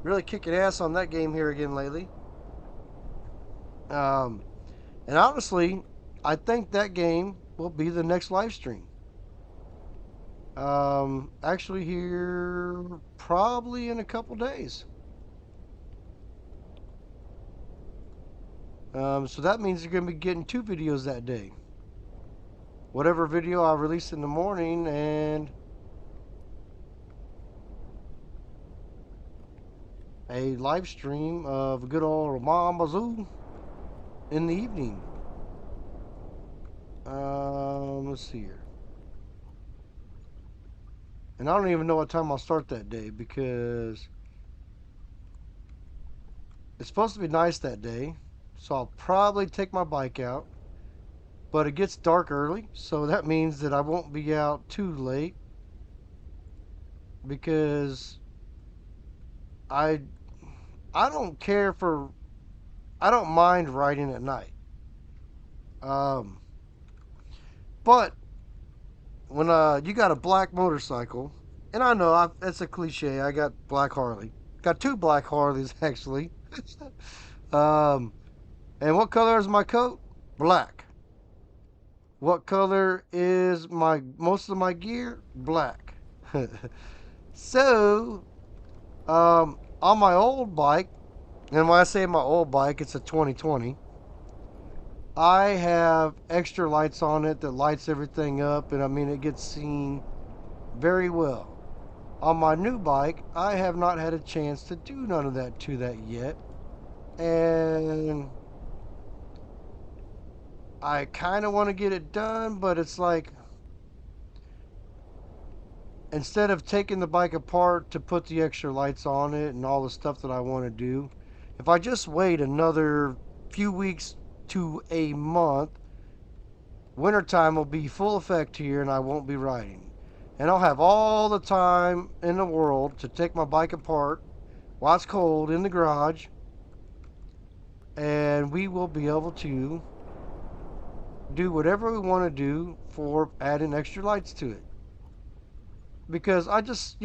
really kicking ass on that game here again lately. Um, and honestly, I think that game will be the next live stream. Actually, here probably in a couple days. So that means you're going to be getting 2 videos that day. Whatever video I release in the morning and a live stream of good old Mamba Zoo in the evening. Let's see here. And I don't even know what time I'll start that day because it's supposed to be nice that day. So I'll probably take my bike out but it gets dark early, so that means that I won't be out too late because I I don't care for I don't mind riding at night. Um, but when you got a black motorcycle, and I know it's a cliche. I got black Harley, got two black Harleys actually. um, and what color is my coat? Black. What color is my most of my gear? Black. So, on my old bike, and when I say my old bike, it's a 2020. I have extra lights on it that lights everything up, and I mean it gets seen very well. On my new bike, I have not had a chance to do none of that to that yet, and I kind of want to get it done, but it's like instead of taking the bike apart to put the extra lights on it and all the stuff that I want to do, if I just wait another few weeks to a month, wintertime will be full effect here and I won't be riding. And I'll have all the time in the world to take my bike apart while it's cold in the garage, and we will be able to do whatever we want to do for adding extra lights to it. Because I just,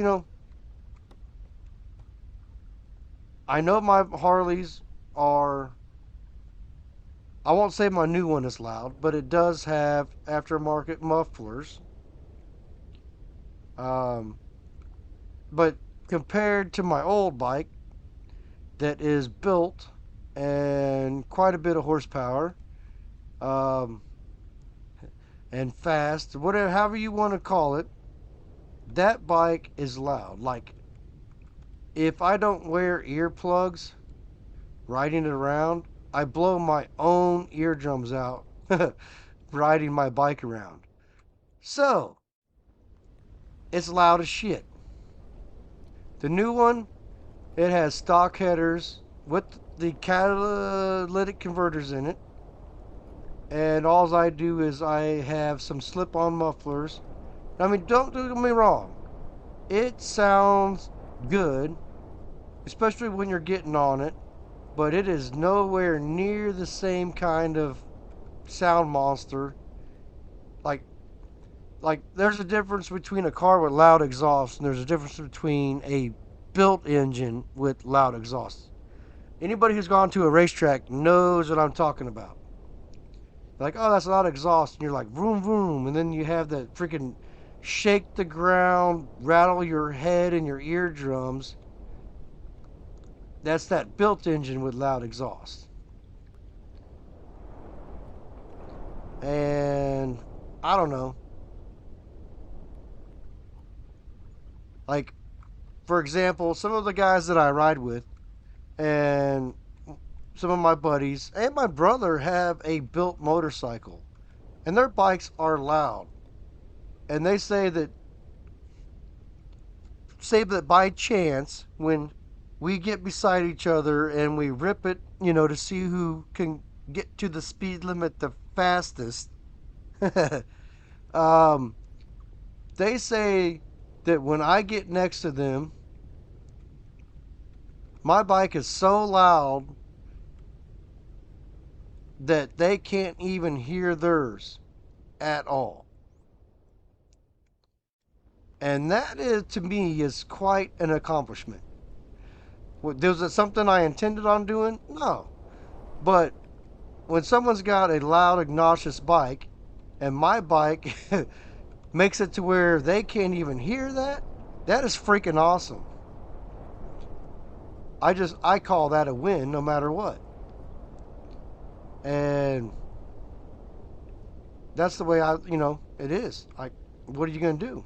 I know my Harleys are, I won't say my new one is loud, but it does have aftermarket mufflers. Um, but compared to my old bike that is built and quite a bit of horsepower, um, and fast, whatever, however you want to call it, that bike is loud. Like, if I don't wear earplugs riding it around, I blow my own eardrums out riding my bike around. So, it's loud as shit. The new one, it has stock headers with the catalytic converters in it. And all I do is I have some slip-on mufflers. I mean, don't get me wrong. It sounds good, especially when you're getting on it, but it is nowhere near the same kind of sound monster. Like, like there's a difference between a car with loud exhaust, and there's a difference between a built engine with loud exhaust. Anybody who's gone to a racetrack knows what I'm talking about. Like, oh, that's loud exhaust, and you're like, vroom, vroom, and then you have that freaking shake the ground, rattle your head and your eardrums. That's that built engine with loud exhaust. And I don't know. Like, for example, some of the guys that I ride with and some of my buddies and my brother have a built motorcycle, and their bikes are loud. And they say that by chance, when we get beside each other and we rip it, to see who can get to the speed limit the fastest, um, they say that when I get next to them, my bike is so loud that they can't even hear theirs at all. And that is, to me, is quite an accomplishment. Was it something I intended on doing? No. But when someone's got a loud, obnoxious bike, and my bike makes it to where they can't even hear that, that is freaking awesome. I call that a win no matter what. And that's the way it is. Like, what are you going to do?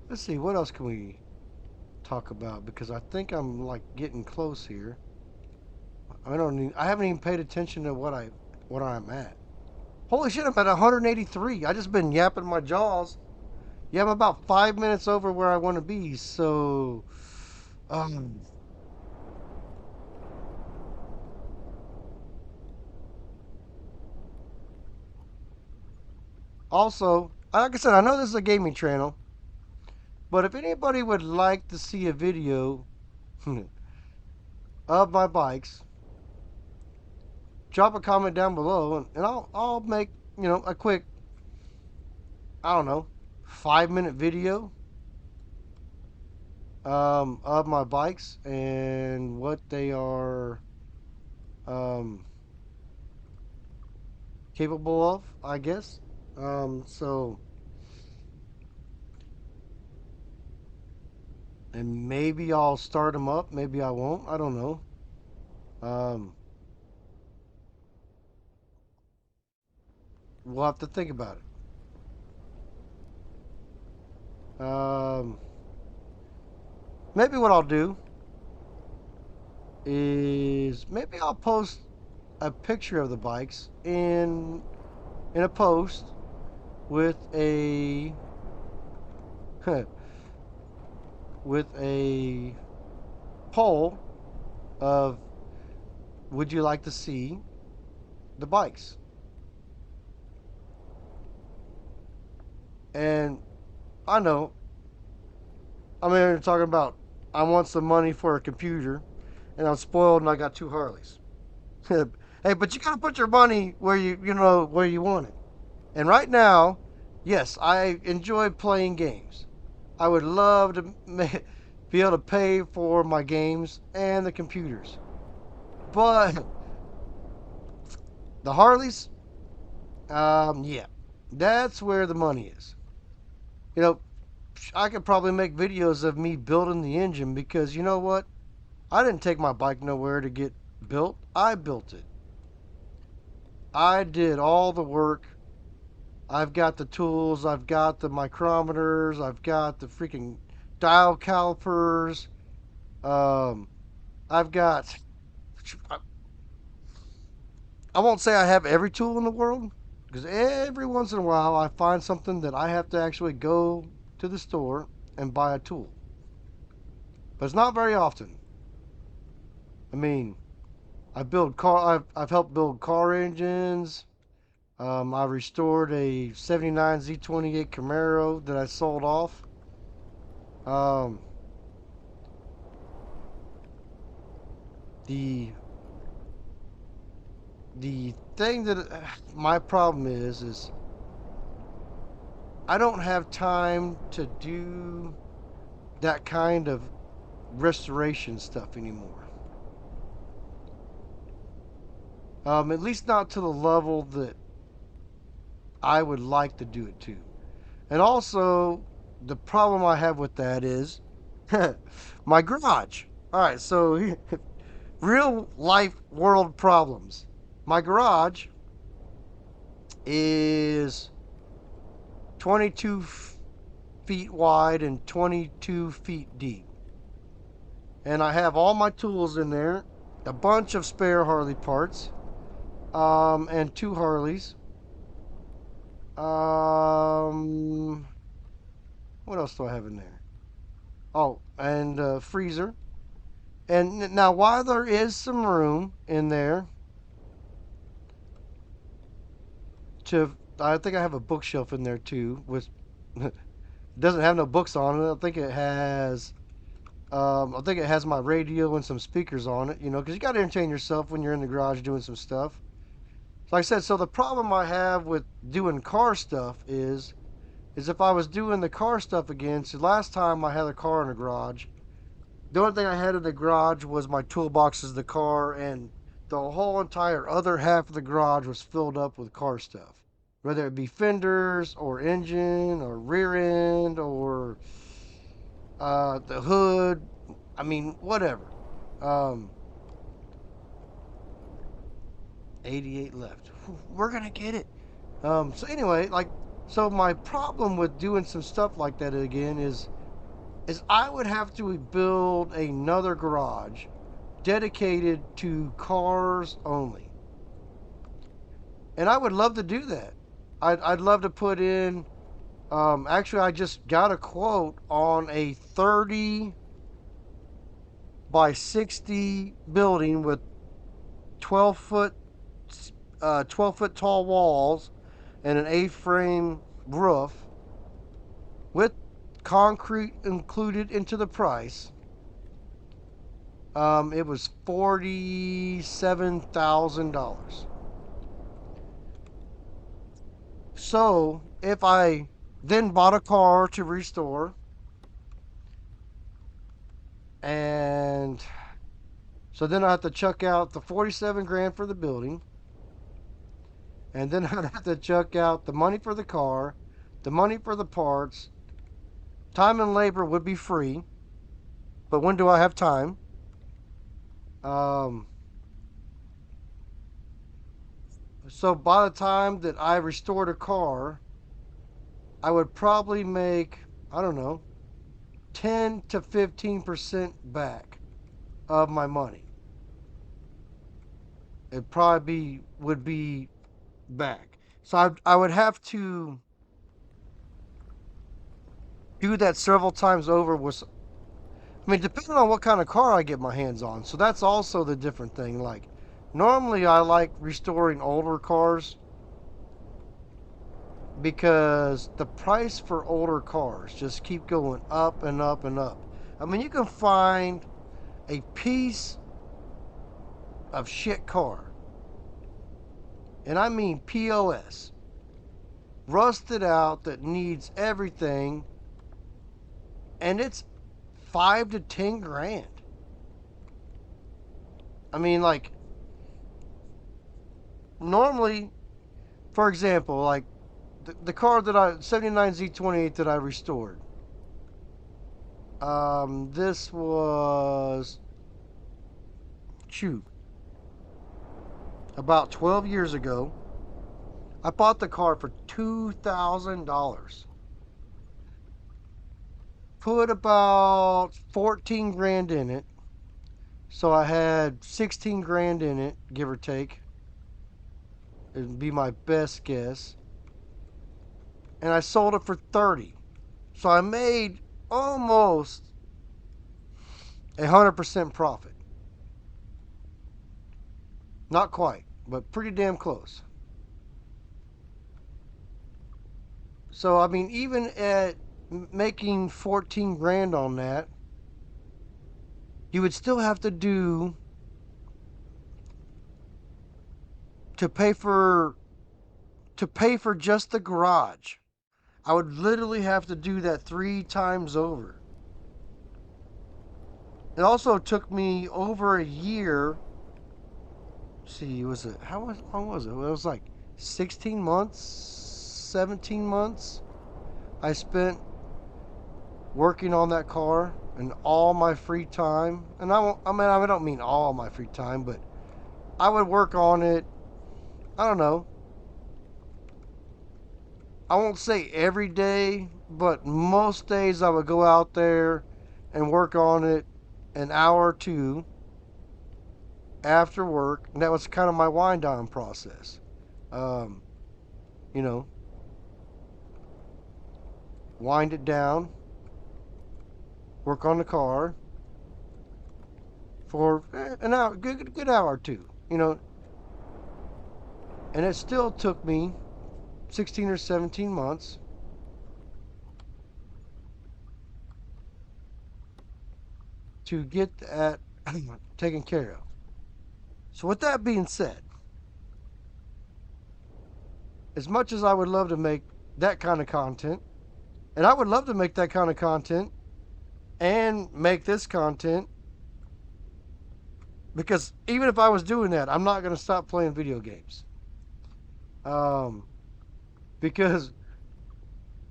Let's see, what else can we talk about? Because I think I'm like getting close here. I haven't even paid attention to what I'm at. Holy shit, I'm at 183. I just been yapping my jaws. Yeah, I'm about 5 minutes over where I want to be. So, um, Also, like I said, I know this is a gaming channel, but if anybody would like to see a video of my bikes, drop a comment down below, and I'll make a quick, I don't know, 5-minute video of my bikes and what they are um, capable of, I guess. So, and maybe I'll start them up, maybe I won't. I don't know. Um, we'll have to think about it. Maybe what I'll do is maybe I'll post a picture of the bikes in a post with a with a poll of would you like to see the bikes? And I know I'm here talking about I want some money for a computer and I'm spoiled and I got 2 Harleys. Hey, but you gotta put your money where where you want it. And right now, yes, I enjoy playing games. I would love to be able to pay for my games and the computers. But the Harleys, yeah, that's where the money is. You know, I could probably make videos of me building the engine because you know what? I didn't take my bike nowhere to get built. I built it. I did all the work. I've got the tools. I've got the micrometers. I've got the freaking dial calipers. Um, I've got. I won't say I have every tool in the world because every once in a while I find something that I have to actually go to the store and buy a tool. But it's not very often. I mean, I've helped build car engines. I restored a '79 Z28 Camaro that I sold off. Um, the the thing that my problem is I don't have time to do that kind of restoration stuff anymore. At least not to the level that I would like to do it to. And also, the problem I have with that is my garage. All right, so real life world problems. My garage is 22 feet wide and 22 feet deep. And I have all my tools in there, a bunch of spare Harley parts, and 2 Harleys. What else do I have in there? Oh, and a freezer. And now, while there is some room in there I think I have a bookshelf in there too, which doesn't have no books on it. I think it has my radio and some speakers on it, because you got to entertain yourself when you're in the garage doing some stuff. Like I said, so the problem I have with doing car stuff is if I was doing the car stuff again, so last time I had a car in the garage, the only thing I had in the garage was my toolboxes, the car, and the whole entire other half of the garage was filled up with car stuff. Whether it be fenders or engine or rear end or the hood. I mean, whatever. Um, 88 left. We're going to get it. So anyway, so my problem with doing some stuff like that again is I would have to build another garage dedicated to cars only. And I would love to do that. I'd love to put in. Actually, I just got a quote on a 30 by 60 building with 12 foot tall walls and an A-frame roof with concrete included into the price, it was $47,000. So if I then bought a car to restore, and so then I have to chuck out the 47 grand for the building, and then I'd have to chuck out the money for the car, the money for the parts. Time and labor would be free, but when do I have time? Um, so by the time that I restored a car, I would probably make, I don't know, 10 to 15% back of my money. It probably would be back. So I would have to do that several times over with, I mean, depending on what kind of car I get my hands on. So that's also the different thing. Like, normally I like restoring older cars because the price for older cars just keep going up and up and up. I mean, you can find a piece of shit car, and I mean POS, rusted out, that needs everything, and it's 5 to 10 grand. I mean, like, normally, for example, like the car that 79 Z28 that I restored. This was, shoot, about 12 years ago. I bought the car for $2,000. Put about 14 grand in it. So I had 16 grand in it, give or take. It'd be my best guess. And I sold it for 30. So I made almost 100% profit. Not quite, but pretty damn close. So, I mean, even at making 14 grand on that, you would still have to do to pay for just the garage. I would literally have to do that 3 times over. It also took me over a year. See, was it, how long was it? It was like 16 months, 17 months I spent working on that car, and all my free time. And I don't mean all my free time, but I would work on it, I don't know, I won't say every day, but most days I would go out there and work on it an hour or two after work. And that was kind of my wind down process. Um, you know, wind it down, work on the car for an hour, good hour or two, and it still took me 16 or 17 months to get that taken care of. So with that being said, as much as I would love to make that kind of content, and I would love to make that kind of content and make this content, because even if I was doing that, I'm not going to stop playing video games. Because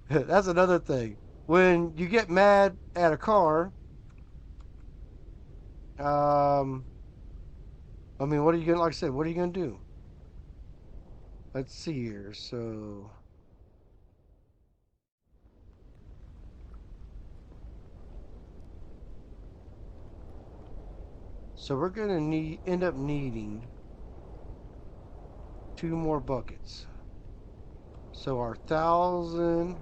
that's another thing. When you get mad at a car, I mean, what are you going to, like I said, what are you going to do? Let's see here. So we're going to end up needing 2 more buckets. So our 1,000.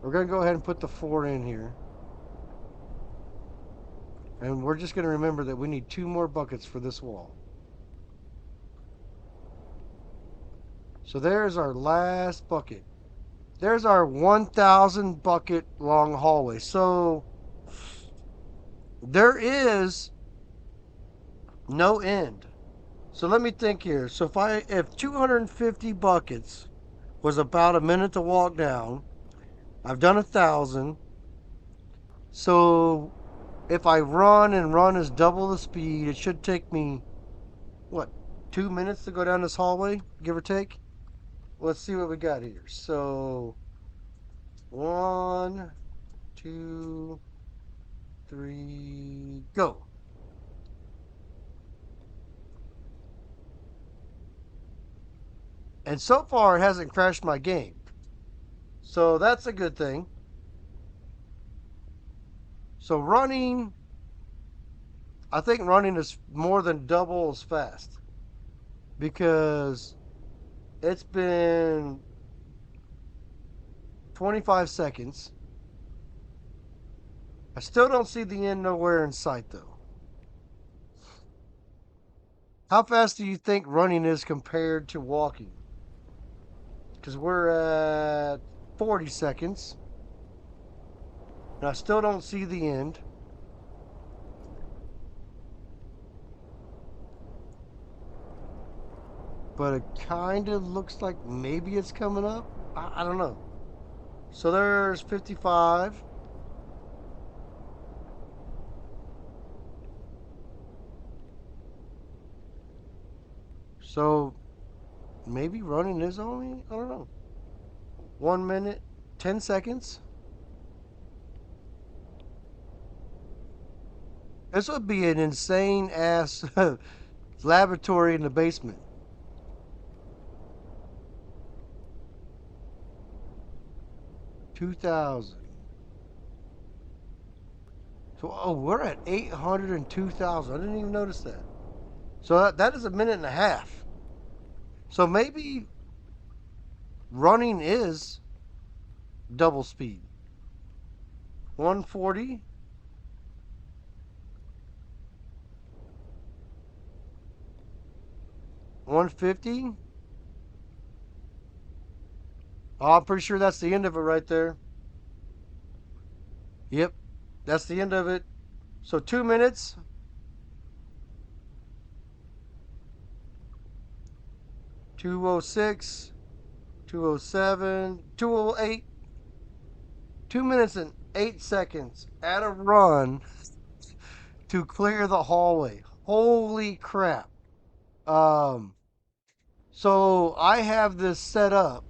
We're going to go ahead and put the 4 in here. And we're just going to remember that we need 2 more buckets for this wall. So there's our last bucket. There's our 1,000 bucket long hallway. So there is no end. So let me think here. So if 250 buckets was about a minute to walk down, I've done 1,000. So if I run and run is double the speed, it should take me what, 2 minutes to go down this hallway, give or take. Let's see what we got here. So 1, 2, 3, go. And so far, it hasn't crashed my game. So that's a good thing. So I think running is more than double as fast. Because it's been 25 seconds. I still don't see the end nowhere in sight, though. How fast do you think running is compared to walking? Because we're at 40 seconds. And I still don't see the end. But it kind of looks like maybe it's coming up. I don't know. So there's 55. So maybe running is only, I don't know, 1 minute, 10 seconds. This would be an insane ass laboratory in the basement. 2,000. So, oh, we're at 802,000. I didn't even notice that. So that is a minute and a half. So maybe running is double speed. 140. 150. Oh, I'm pretty sure that's the end of it right there. Yep, that's the end of it. So 2 minutes. 206, 207, 208. 2 minutes and 8 seconds at a run to clear the hallway. Holy crap. Um, so I have this set up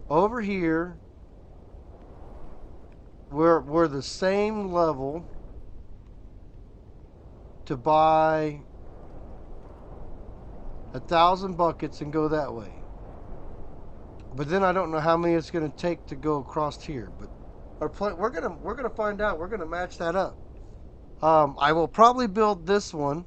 over here. We're the same level to buy 1,000 buckets and go that way. But then I don't know how many it's going to take to go across here. But we're gonna find out. We're gonna match that up. I will probably build this one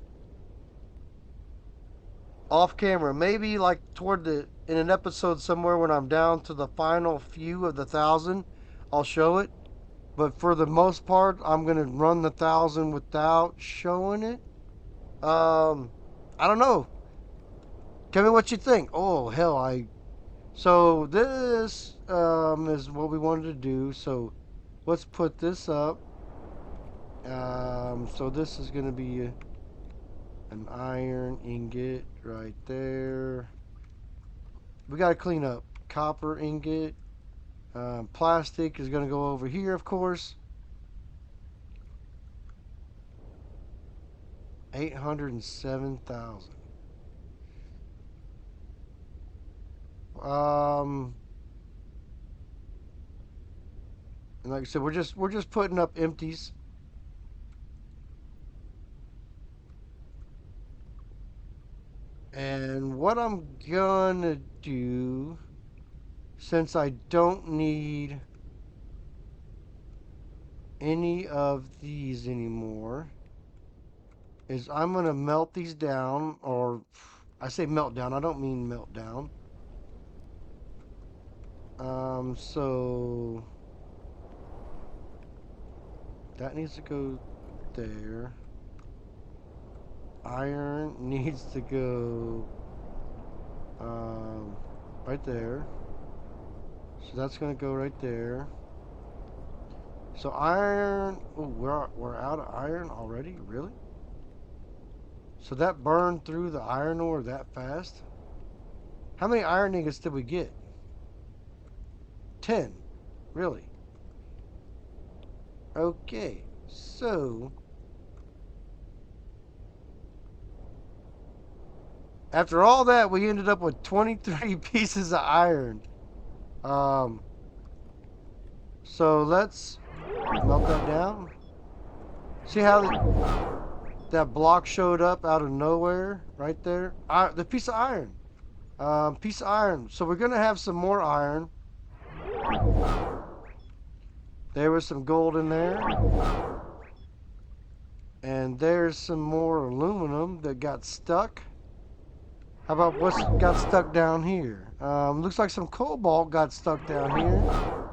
off camera, maybe like in an episode somewhere when I'm down to the final few of the 1,000, I'll show it. But for the most part, I'm gonna run the 1,000 without showing it. I don't know. Tell me what you think. Oh hell, so this is what we wanted to do. So let's put this up. So this is gonna be an iron ingot right there. We gotta clean up copper ingot. Plastic is gonna go over here, of course. 807,000. And like I said, we're just putting up empties. And what I'm gonna do, since I don't need any of these anymore, is I'm gonna melt these down, or I say melt down, I don't mean melt down. So that needs to go there. Iron needs to go Right there. So that's going to go right there. So iron. Oh, we're out of iron already? Really? So that burned through the iron ore that fast? How many iron ingots did we get? 10. Really? Okay. So after all that, we ended up with 23 pieces of iron. Um, so let's melt that down. See how that block showed up out of nowhere right there? The piece of iron. Piece of iron. So we're going to have some more iron. There was some gold in there. And there's some more aluminum that got stuck. How about what's got stuck down here? Looks like some cobalt got stuck down here.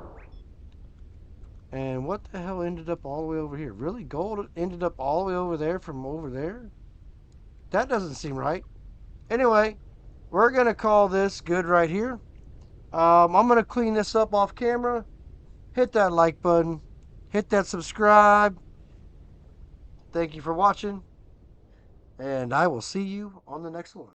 And what the hell ended up all the way over here? Really? Gold ended up all the way over there from over there? That doesn't seem right. Anyway, we're going to call this good right here. I'm going to clean this up off camera. Hit that like button. Hit that subscribe. Thank you for watching. And I will see you on the next one.